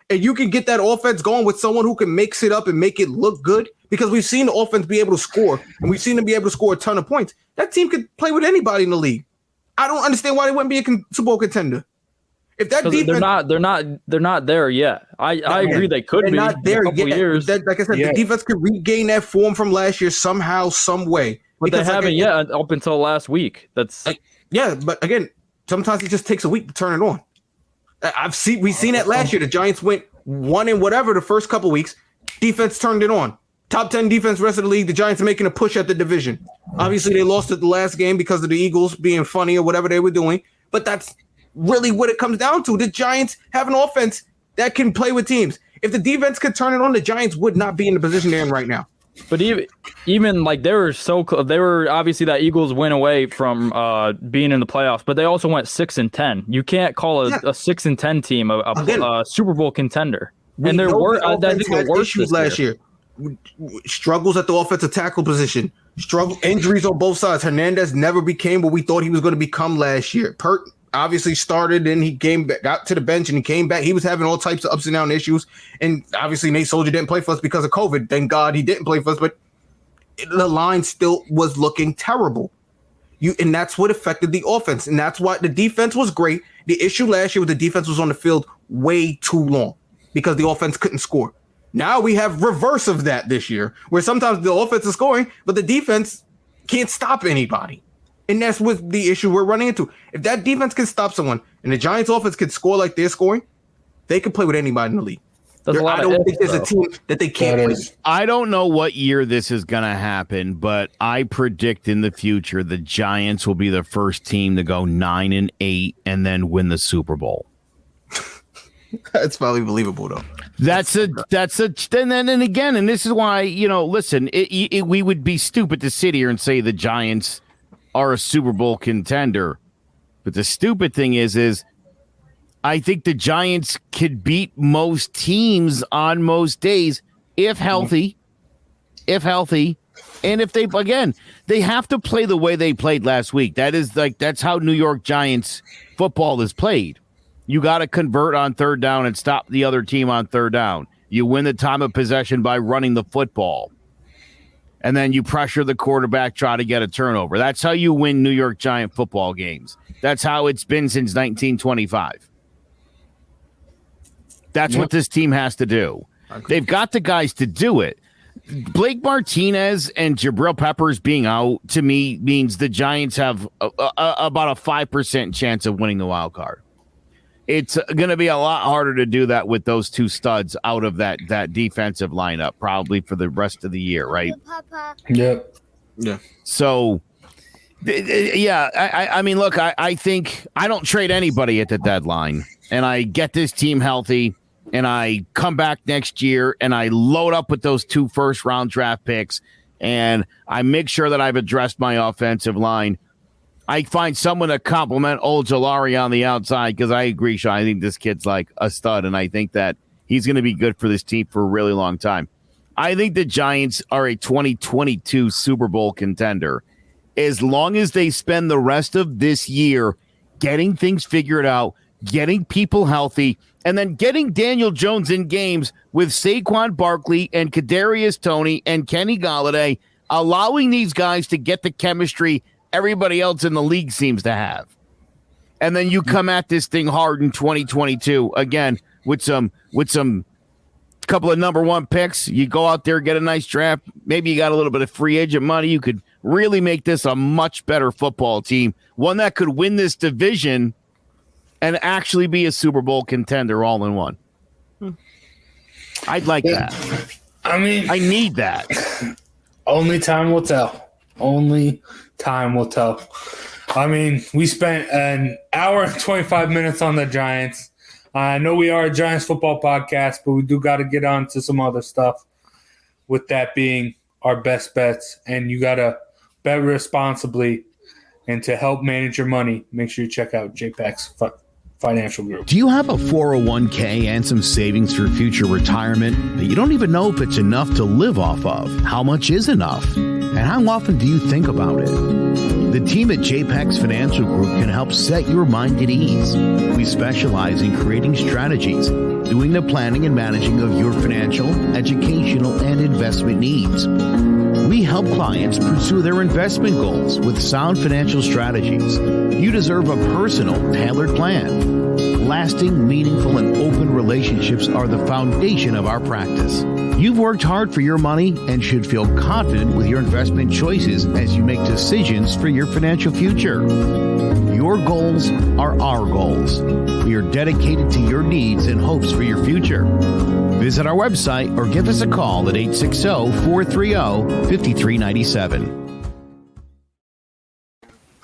and you can get that offense going with someone who can mix it up and make it look good, because we've seen the offense be able to score, and we've seen them be able to score a ton of points. That team could play with anybody in the league. I don't understand why they wouldn't be a Super Bowl contender. If that defense, they're not there yet. I agree they could be. Not there in a couple yet. years. Like I said, the defense could regain that form from last year somehow, some way. But they haven't yet up until last week. That's but again, sometimes it just takes a week to turn it on. We've seen that last year. The Giants went 1 and whatever the first couple weeks. Defense turned it on. Top 10 defense, rest of the league. The Giants are making a push at the division. Obviously, they lost at the last game because of the Eagles being funny or whatever they were doing. But that's really what it comes down to. The Giants have an offense that can play with teams. If the defense could turn it on, the Giants would not be in the position they're in right now. But even like they were obviously that Eagles went away from being in the playoffs, but they also went 6-10. You can't call a 6-10 team a Super Bowl contender. And there were I think the worst issues last year. Struggles at the offensive tackle position. Injuries on both sides. Hernandez never became what we thought he was going to become last year. Pert obviously started and he came back, got to the bench and he came back. He was having all types of ups and down issues. And obviously Nate Soldier didn't play for us because of COVID. Thank God he didn't play for us, but the line still was looking terrible. And that's what affected the offense. And that's why the defense was great. The issue last year was the defense was on the field way too long because the offense couldn't score. Now we have reverse of that this year, where sometimes the offense is scoring, but the defense can't stop anybody. And that's what the issue we're running into. If that defense can stop someone and the Giants offense can score like they're scoring, they can play with anybody in the league. I don't think there's a team that they can't play. I don't know what year this is going to happen, but I predict in the future the Giants will be the first team to go 9-8 and then win the Super Bowl. That's probably believable, though. And again, and this is why, listen, we would be stupid to sit here and say the Giants are a Super Bowl contender. But the stupid thing is I think the Giants could beat most teams on most days if healthy. And if they have to play the way they played last week. That's how New York Giants football is played. You got to convert on third down and stop the other team on third down. You win the time of possession by running the football. And then you pressure the quarterback, try to get a turnover. That's how you win New York Giant football games. That's how it's been since 1925. That's what this team has to do. They've got the guys to do it. Blake Martinez and Jabril Peppers being out, to me, means the Giants have about a 5% chance of winning the wild card. It's going to be a lot harder to do that with those two studs out of that defensive lineup, probably for the rest of the year, right? Yep. Yeah. So, I mean, look, I think I don't trade anybody at the deadline, and I get this team healthy, and I come back next year, and I load up with those 2 first-round draft picks, and I make sure that I've addressed my offensive line. I find someone to compliment Ojulari on the outside because I agree, Sean. I think this kid's like a stud, and I think that he's going to be good for this team for a really long time. I think the Giants are a 2022 Super Bowl contender as long as they spend the rest of this year getting things figured out, getting people healthy, and then getting Daniel Jones in games with Saquon Barkley and Kadarius Toney and Kenny Golladay, allowing these guys to get the chemistry everybody else in the league seems to have. And then you come at this thing hard in 2022 again with some couple of number 1 picks. You go out there, get a nice draft. Maybe you got a little bit of free agent money. You could really make this a much better football team, one that could win this division and actually be a Super Bowl contender all in one. I'd like that. I mean, I need that. Only time will tell. Only time will tell. I mean, we spent an hour and 25 minutes on the Giants. I know we are a Giants football podcast, but we do got to get on to some other stuff, with that being our best bets. And you got to bet responsibly. And to help manage your money, make sure you check out JPEG's Financial Group. Do you have a 401k and some savings for future retirement, but you don't even know if it's enough to live off of? How much is enough? And how often do you think about it? The team at JPEG's Financial Group can help set your mind at ease. We specialize in creating strategies, doing the planning and managing of your financial, educational, and investment needs. We help clients pursue their investment goals with sound financial strategies. You deserve a personal, tailored plan. Lasting, meaningful, and open relationships are the foundation of our practice. You've worked hard for your money and should feel confident with your investment choices as you make decisions for your financial future. Your goals are our goals. We are dedicated to your needs and hopes for your future. Visit our website or give us a call at 860-430-5397.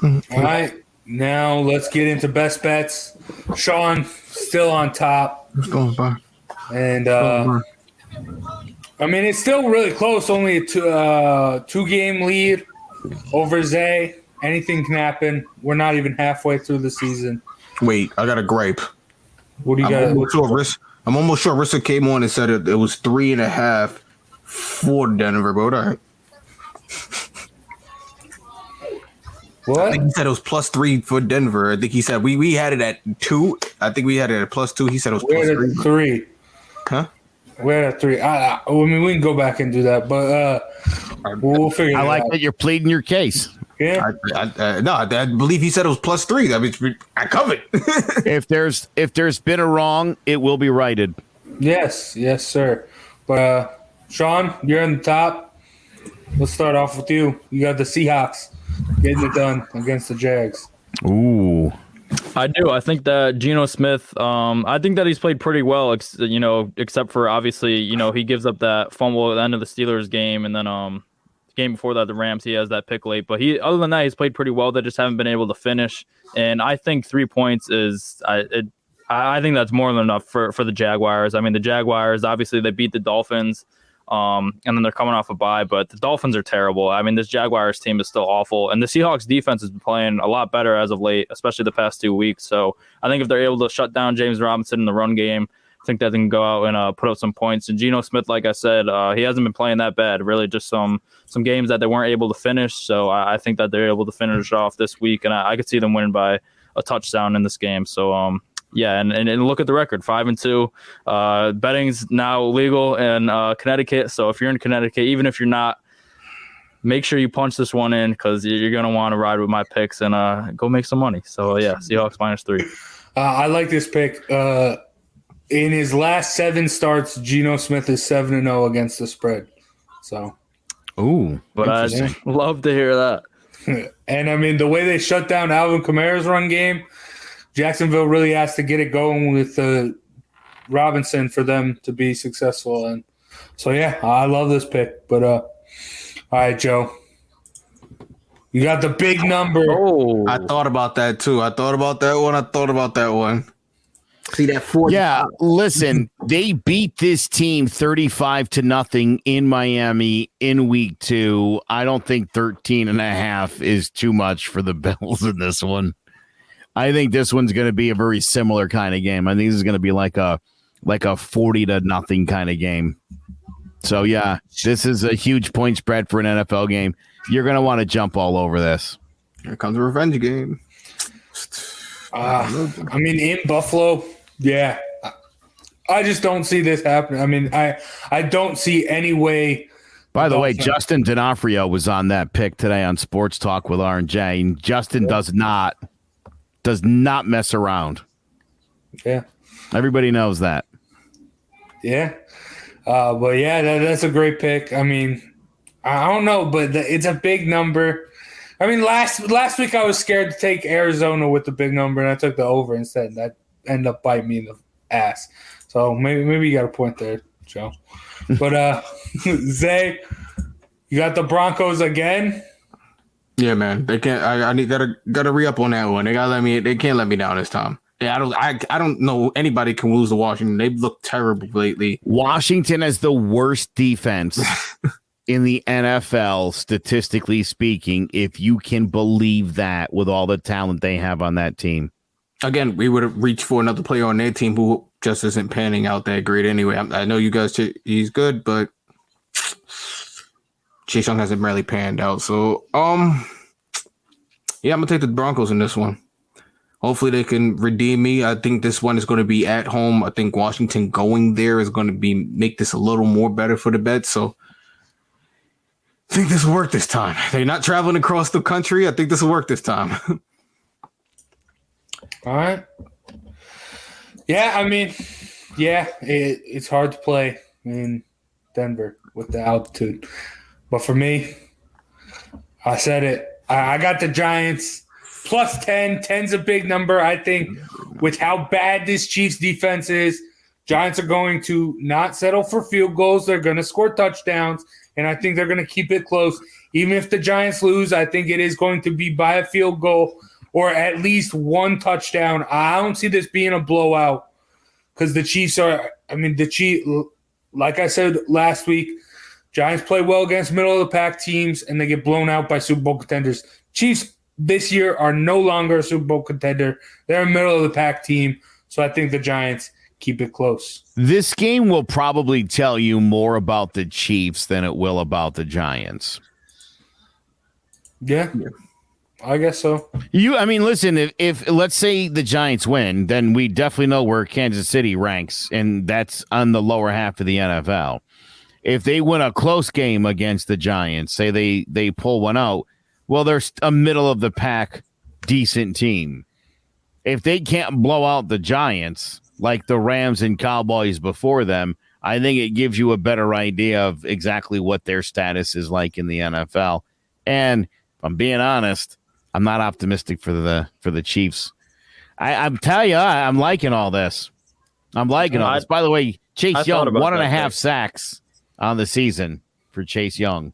All right, now let's get into best bets. Sean still on top. What's going on? And I mean, it's still really close. Only a two-game lead over Zay. Anything can happen. We're not even halfway through the season. Wait, I got a gripe. What do you got? I'm almost sure Rissa came on and said it was 3.5 for Denver, but all right. What? I think he said it was +3 for Denver. I think he said we had it at 2. I think we had it at +2. He said it was We're at 3. Huh? We're at 3. I mean, we can go back and do that, but we'll figure it out. I like that you're pleading your case. Yeah. I believe he said it was +3. That means I covered. If there's been a wrong, it will be righted. Yes, sir. But Sean, you're on the top. Let's start off with you. You got the Seahawks getting it done against the Jags. Ooh. I do. I think that Geno Smith, I think that he's played pretty well, except for obviously, he gives up that fumble at the end of the Steelers game, and then game before that, the Rams, he has that pick late. But other than that, he's played pretty well. They just haven't been able to finish. And I think 3 points is I think that's more than enough for the Jaguars. I mean, the Jaguars, obviously, they beat the Dolphins, and then they're coming off a bye. But the Dolphins are terrible. I mean, this Jaguars team is still awful. And the Seahawks defense has been playing a lot better as of late, especially the past 2 weeks. So I think if they're able to shut down James Robinson in the run game, I think that they can go out and put up some points. And Geno Smith, like I said, he hasn't been playing that bad. Really, just some games that they weren't able to finish. So I think that they're able to finish off this week, and I could see them winning by a touchdown in this game. So yeah, and look at the record, 5-2. Betting's now legal in Connecticut. So if you're in Connecticut, even if you're not, make sure you punch this one in because you're gonna want to ride with my picks and go make some money. So yeah, Seahawks -3. I like this pick. In his last 7 starts, Geno Smith is 7-0 against the spread. So, but I'd love to hear that. And I mean, the way they shut down Alvin Kamara's run game, Jacksonville really has to get it going with Robinson for them to be successful. And so, yeah, I love this pick. But all right, Joe, you got the big number. Oh, I thought about that too. I thought about that one. See that 4? Yeah, listen, they beat this team 35-0 in Miami in week 2. I don't think 13.5 is too much for the Bills in this one. I think this one's going to be a very similar kind of game. I think this is going to be like a 40-0 kind of game. So yeah, this is a huge point spread for an NFL game. You're going to want to jump all over this. Here comes a revenge game. I mean, in Buffalo, yeah, I just don't see this happening. I mean, I don't see any way. By the way, Justin D'Onofrio was on that pick today on Sports Talk with R&J, and Justin does not mess around. Yeah, everybody knows that. Yeah, but yeah, that's a great pick. I mean, I don't know, but it's a big number. I mean, last week I was scared to take Arizona with the big number, and I took the over instead. And that ended up biting me in the ass. So maybe you got a point there, Joe. But Zay, you got the Broncos again. Yeah, man. They can't. I need gotta re up on that one. They gotta let me. They can't let me down this time. Yeah, I don't know anybody can lose to Washington. They've looked terrible lately. Washington has the worst defense in the NFL, statistically speaking, if you can believe that, with all the talent they have on that team. Again, we would have reached for another player on their team who just isn't panning out that great anyway. I know you guys, he's good, but Chase Young hasn't really panned out. So, yeah, I'm going to take the Broncos in this one. Hopefully they can redeem me. I think this one is going to be at home. I think Washington going there is going to make this a little more better for the bet. So I think this will work this time. They're not traveling across the country. I think this will work this time. All right. Yeah, I mean, it's hard to play in Denver with the altitude. But for me, I said it. I got the Giants plus 10. 10's a big number. I think with how bad this Chiefs defense is, Giants are going to not settle for field goals. They're going to score touchdowns, and I think they're going to keep it close. Even if the Giants lose, I think it is going to be by a field goal or at least one touchdown. I don't see this being a blowout because the Chiefs like I said last week, Giants play well against middle-of-the-pack teams, and they get blown out by Super Bowl contenders. Chiefs this year are no longer a Super Bowl contender. They're a middle-of-the-pack team, so I think the Giants keep it close. This game will probably tell you more about the Chiefs than it will about the Giants. Yeah. I guess so. Listen, if let's say the Giants win, then we definitely know where Kansas City ranks, and that's on the lower half of the NFL. If they win a close game against the Giants, say they pull one out, well, they're a middle-of-the-pack decent team. If they can't blow out the Giants like the Rams and Cowboys before them, I think it gives you a better idea of exactly what their status is like in the NFL. And if I'm being honest, I'm not optimistic for the Chiefs. I'm telling you, I'm liking all this. I'm liking all this. By the way, Chase Young, 1.5 sacks on the season for Chase Young.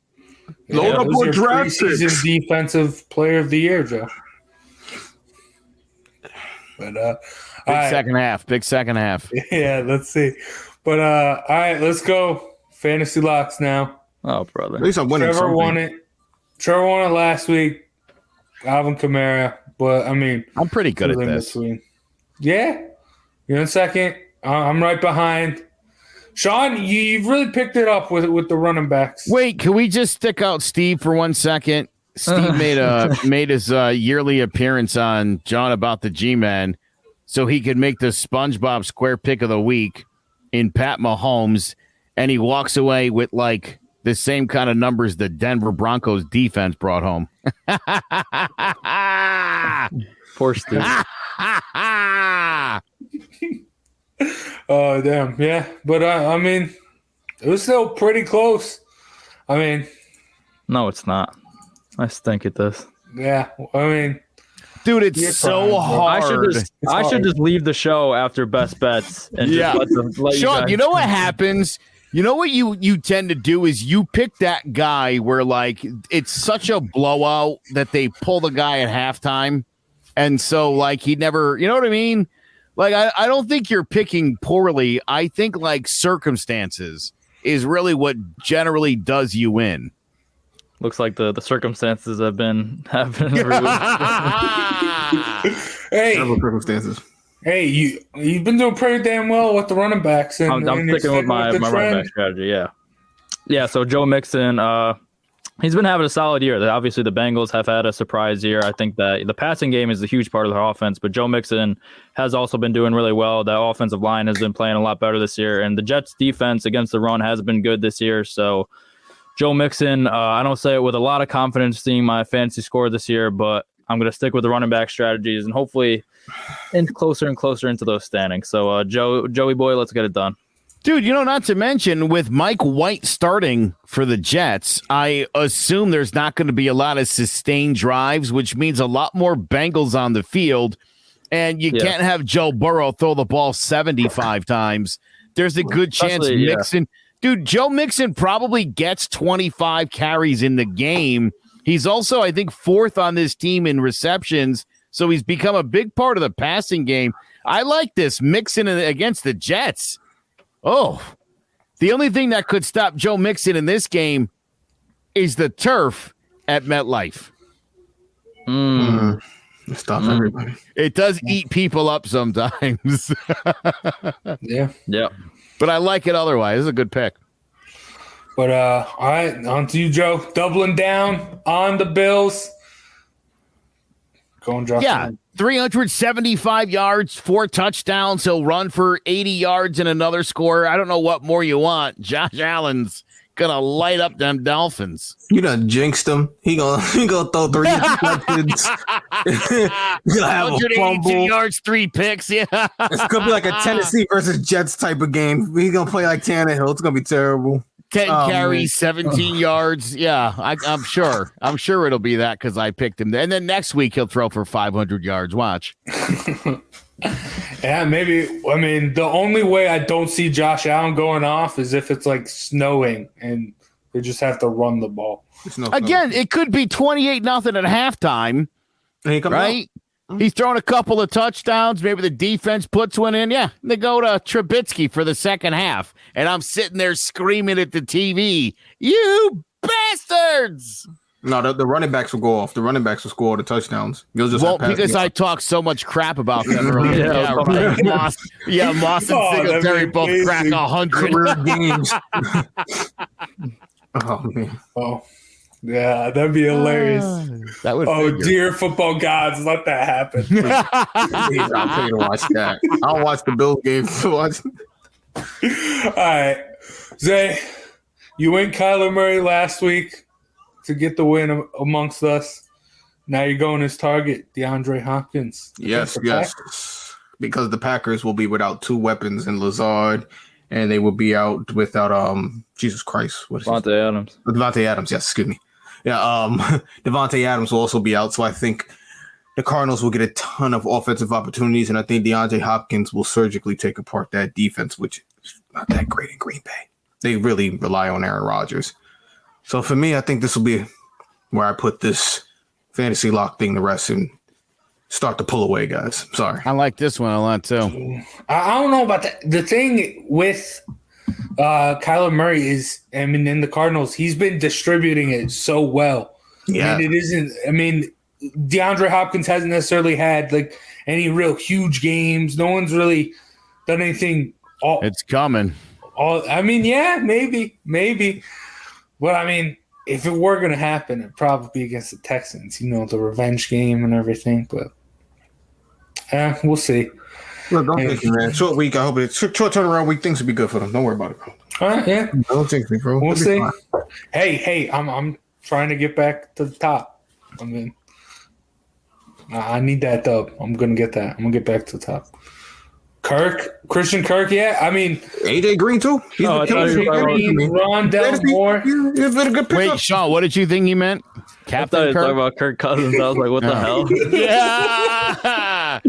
Load up on draft picks. Defensive Player of the Year, Joe. But big second half. Yeah, let's see. But all right, let's go fantasy locks now. Oh, brother. At least I'm winning. Trevor won it last week. Alvin Kamara, but I'm pretty good at this. Yeah, you're in second. I'm right behind. Sean, you've really picked it up with the running backs. Wait, can we just stick out Steve for 1 second? Steve made his yearly appearance on John About the G-Men so he could make the SpongeBob Square Pick of the Week in Pat Mahomes, and he walks away with like the same kind of numbers the Denver Broncos defense brought home. Poor Steve. Oh, damn. Yeah. But, it was still pretty close. No, it's not. I stink at this. Yeah. Dude, it's so hard. I should just leave the show after best bets and just let Sean, you know what happens? You know what you tend to do is you pick that guy where like it's such a blowout that they pull the guy at halftime, and so like he never, you know what I mean? Like I don't think you're picking poorly. I think like circumstances is really what generally does you in. Looks like the circumstances have been every week. Hey, circumstances. Hey, you've been doing pretty damn well with the running backs. And I'm sticking with my running back strategy. Yeah. So Joe Mixon, he's been having a solid year. Obviously, the Bengals have had a surprise year. I think that the passing game is a huge part of their offense, but Joe Mixon has also been doing really well. The offensive line has been playing a lot better this year, and the Jets' defense against the run has been good this year. So Joe Mixon, I don't say it with a lot of confidence seeing my fantasy score this year, but I'm going to stick with the running back strategies and hopefully inch closer and closer into those standings. So, Joey boy, let's get it done. Dude, not to mention with Mike White starting for the Jets, I assume there's not going to be a lot of sustained drives, which means a lot more Bengals on the field. And you can't have Joe Burrow throw the ball 75 times. There's a good chance Mixon. Dude, Joe Mixon probably gets 25 carries in the game. He's also, I think, 4th on this team in receptions, so he's become a big part of the passing game. I like this Mixon against the Jets. Oh, the only thing that could stop Joe Mixon in this game is the turf at MetLife. Stop everybody. It does eat people up sometimes. Yeah. But I like it otherwise. It's a good pick. But all right, on to you, Joe. Doubling down on the Bills. Going Josh. Yeah, 375 yards, 4 touchdowns. He'll run for 80 yards and another score. I don't know what more you want. Josh Allen's gonna light up them Dolphins. You done jinxed him. He gonna throw 3 interceptions. He's gonna have a 182 fumble. yards, 3 picks. Yeah, It's gonna be like a Tennessee versus Jets type of game. He's gonna play like Tannehill. It's gonna be terrible. 10 carries, 17 yards. Yeah, I'm sure. I'm sure it'll be that because I picked him. And then next week he'll throw for 500 yards. Watch. Yeah, maybe. I mean, the only way I don't see Josh Allen going off is if it's like snowing and they just have to run the ball. Again, it could be 28-0 at halftime, right? He's thrown a couple of touchdowns. Maybe the defense puts one in. Yeah, they go to Trubisky for the second half. And I'm sitting there screaming at the TV, you bastards! No, the running backs will go off. The running backs will score all the touchdowns. You'll just because I talked so much crap about them earlier. Right. Moss and Singletary both crack 100 career games. Oh man. Oh. Yeah, that'd be hilarious. That would. Dear football gods, let that happen. I'll tell you to watch that. I'll watch the Bills game. All right, Zay, you went Kyler Murray last week to get the win amongst us. Now you're going as target, DeAndre Hopkins. Yes. Because the Packers will be without 2 weapons in Lazard, and they will be out without Jesus Christ. What is Devontae Adams. Devontae Adams, yes, excuse me. Yeah, Devontae Adams will also be out, so I think the Cardinals will get a ton of offensive opportunities, and I think DeAndre Hopkins will surgically take apart that defense, which is not that great in Green Bay. They really rely on Aaron Rodgers. So for me, I think this will be where I put this fantasy lock thing to rest and start to pull away, guys. Sorry. I like this one a lot, too. I don't know about that. The thing with Kyler Murray is, I mean, in the Cardinals, he's been distributing it so well. Yeah. And it isn't, I mean, DeAndre Hopkins hasn't necessarily had like any real huge games. No one's really done anything. It's coming. I mean, yeah, maybe. But I mean, if it were going to happen, it'd probably be against the Texans, the revenge game and everything. But we'll see. Look, don't think me, man. Short week. I hope it's short turnaround week. Things will be good for them. Don't worry about it, bro. Yeah. Don't jinx me, bro. We'll see. Hey, I'm trying to get back to the top. I mean, I need that dub. I'm gonna get that. I'm gonna get back to the top. Christian Kirk, yeah. I mean, AJ Green too. He's Ron Del Moore. He's been a good pickup. Wait, Sean, what did you think he meant? Captain Kirk? Talking about Kirk Cousins. I was like, what the hell? Yeah.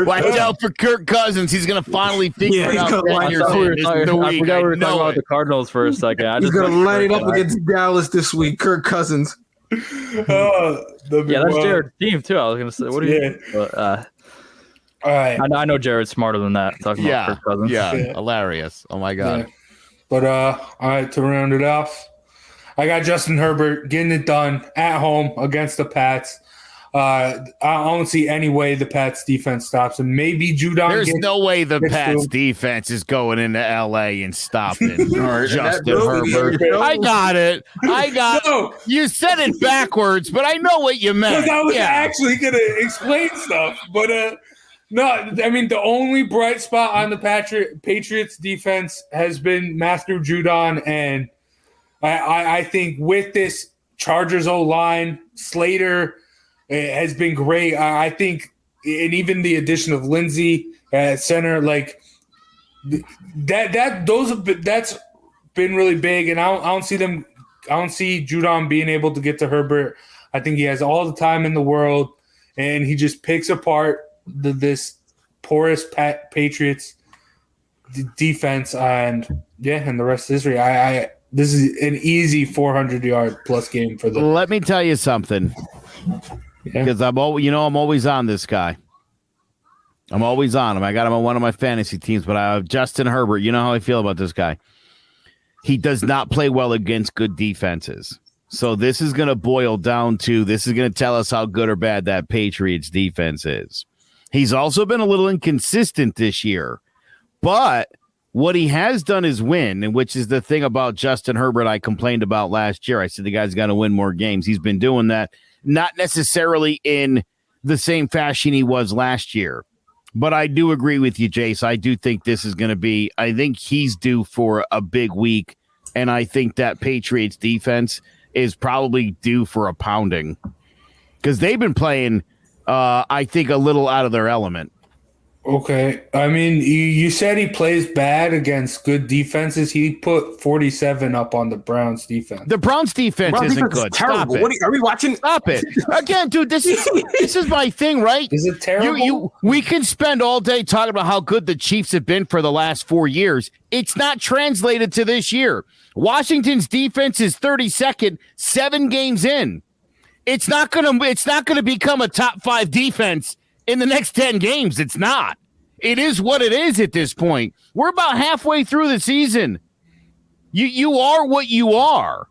Watch out for Kirk Cousins. He's gonna finally figure it out. I forgot we were talking about the Cardinals for a second. He's gonna light it up against Dallas this week. Kirk Cousins. That's Jared's team too. I was gonna say, what do you? All right. I know Jared's smarter than that. Talking about Kirk Cousins. Yeah, hilarious. Oh my god. Yeah. But all right, to round it off, I got Justin Herbert getting it done at home against the Pats. I don't see any way the Pats defense stops him. Maybe Judon. There's no way the Pats defense is going into LA and stopping Justin Herbert. I got it. You said it backwards, but I know what you meant. Because I was actually going to explain stuff. But no, I mean, the only bright spot on the Patriots defense has been Matthew Judon. And I think with this Chargers O-line, Slater has been great. I think, and even the addition of Lindsey at center, like that's been really big. And I don't see Judon being able to get to Herbert. I think he has all the time in the world, and he just picks apart this porous Patriots defense, and the rest is history. This is an easy 400-yard plus game for them. Let me tell you something, because I'm always on this guy. I'm always on him. I got him on one of my fantasy teams, but I have Justin Herbert. You know how I feel about this guy. He does not play well against good defenses. So this is going to boil down to, this is going to tell us how good or bad that Patriots defense is. He's also been a little inconsistent this year, but what he has done is win, and which is the thing about Justin Herbert I complained about last year. I said the guy's got to win more games. He's been doing that, not necessarily in the same fashion he was last year. But I do agree with you, Jace. I do think this is going to be, I think he's due for a big week, and I think that Patriots defense is probably due for a pounding because they've been playing, I think, a little out of their element. Okay. I mean, you said he plays bad against good defenses. He put 47 up on the Browns defense. The Browns defense isn't good. Terrible. Stop it. Are we watching? Stop it. Again, dude, this is my thing, right? Is it terrible? We can spend all day talking about how good the Chiefs have been for the last 4 years. It's not translated to this year. Washington's defense is 32nd, 7 games in. It's not gonna become a top 5 defense in the next 10 games. It's not. It is what it is at this point. We're about halfway through the season. You are what you are.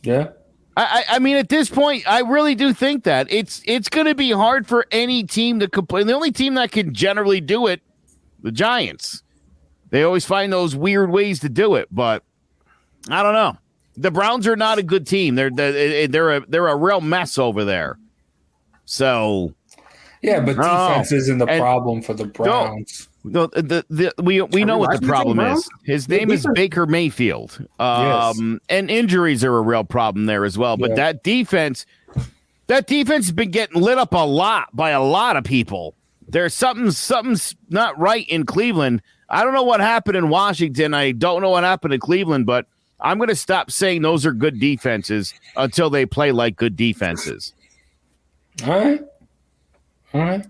Yeah. I mean, at this point, I really do think that it's going to be hard for any team to complain. The only team that can generally do it, the Giants. They always find those weird ways to do it, but I don't know. The Browns are not a good team. They're a real mess over there. So. Yeah, but defense isn't the problem for the Browns. We know what the problem is. His name is Baker Mayfield. Yes. And injuries are a real problem there as well. But that defense has been getting lit up a lot by a lot of people. There's something's not right in Cleveland. I don't know what happened in Washington. I don't know what happened in Cleveland, but I'm going to stop saying those are good defenses until they play like good defenses. All right.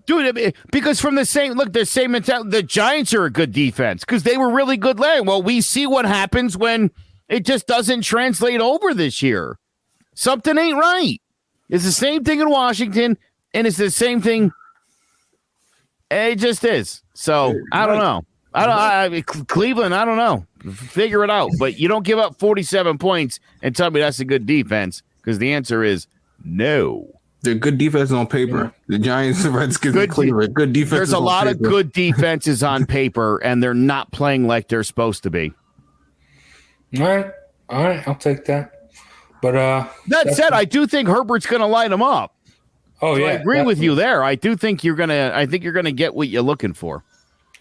Dude, because from the same mentality, the Giants are a good defense because they were really good last. Well, we see what happens when it just doesn't translate over this year. Something ain't right. It's the same thing in Washington, and it's the same thing. It just is. So I don't know. Cleveland, I don't know. Figure it out. But you don't give up 47 points and tell me that's a good defense because the answer is no. They're good defense on paper. The Giants, the Redskins, and Cleveland. Good defense. There's a lot of good defenses on paper, and they're not playing like they're supposed to be. All right. I'll take that. But that said, I do think Herbert's going to light them up. Oh so yeah, I agree with you there. I do think you're gonna. I think you're gonna get what you're looking for.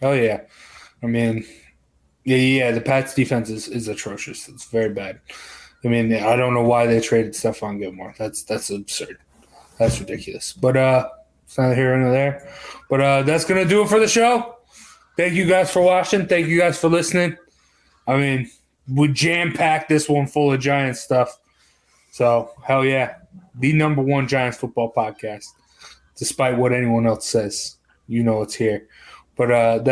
Oh yeah, I mean, yeah. The Pats defense is atrocious. It's very bad. I mean, I don't know why they traded Stephon Gilmore. That's absurd. That's ridiculous. But it's neither here nor there. But that's going to do it for the show. Thank you guys for watching. Thank you guys for listening. I mean, we jam-packed this one full of Giants stuff. So, hell yeah. The number one Giants football podcast. Despite what anyone else says. You know it's here. But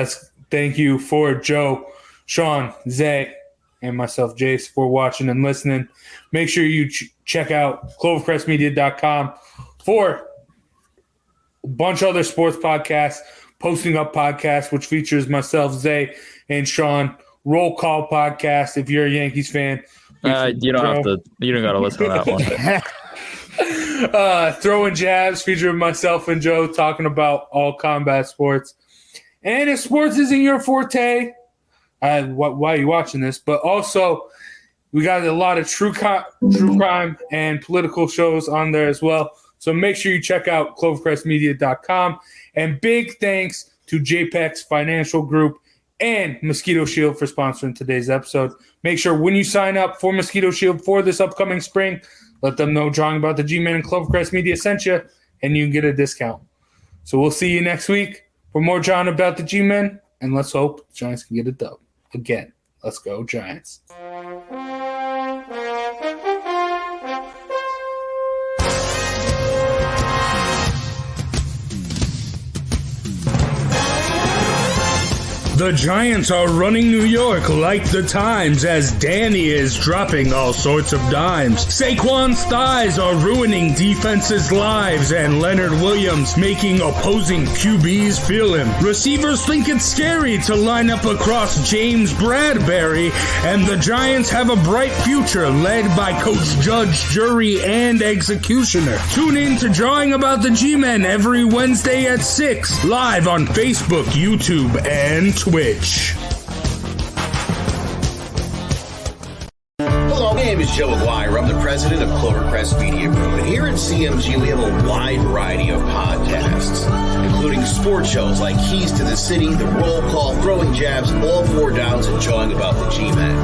thank you for Joe, Sean, Zay, and myself, Jace, for watching and listening. Make sure you check out clovercrestmedia.com for a bunch of other sports podcasts, Posting Up podcast, which features myself, Zay, and Sean. Roll Call podcast. If you're a Yankees fan, you don't got to listen to that one. Throwing Jabs, featuring myself and Joe, talking about all combat sports. And if sports isn't your forte, why are you watching this? But also, we got a lot of true crime and political shows on there as well. So make sure you check out clovercrestmedia.com. And big thanks to JPEX Financial Group and Mosquito Shield for sponsoring today's episode. Make sure when you sign up for Mosquito Shield for this upcoming spring, let them know Drawing About the G-Men and Clovercrest Media sent you, and you can get a discount. So we'll see you next week for more Drawing About the G-Men, and let's hope the Giants can get a dub. Again, let's go Giants. The Giants are running New York like the Times as Danny is dropping all sorts of dimes. Saquon's thighs are ruining defenses' lives and Leonard Williams making opposing QBs feel him. Receivers think it's scary to line up across James Bradbury, and the Giants have a bright future led by Coach Judge, Jury, and Executioner. Tune in to Drawing About the G-Men every Wednesday at 6, live on Facebook, YouTube, and Twitch. Hello, my name is Joe Aguirre. I'm the president of Clovercrest Media Group, and here at CMG we have a wide variety of podcasts, including sports shows like Keys to the City, The Roll Call, Throwing Jabs, All Four Downs, and Jawing About the G-Men,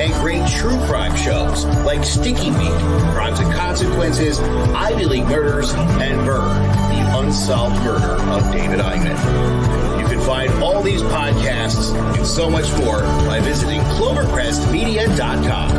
and great true crime shows like Stinky Week, Crimes and Consequences, Ivy League Murders, and Bird, the unsolved murder of David Eichmann. You can find all these podcasts and so much more by visiting clovercrestmedia.com.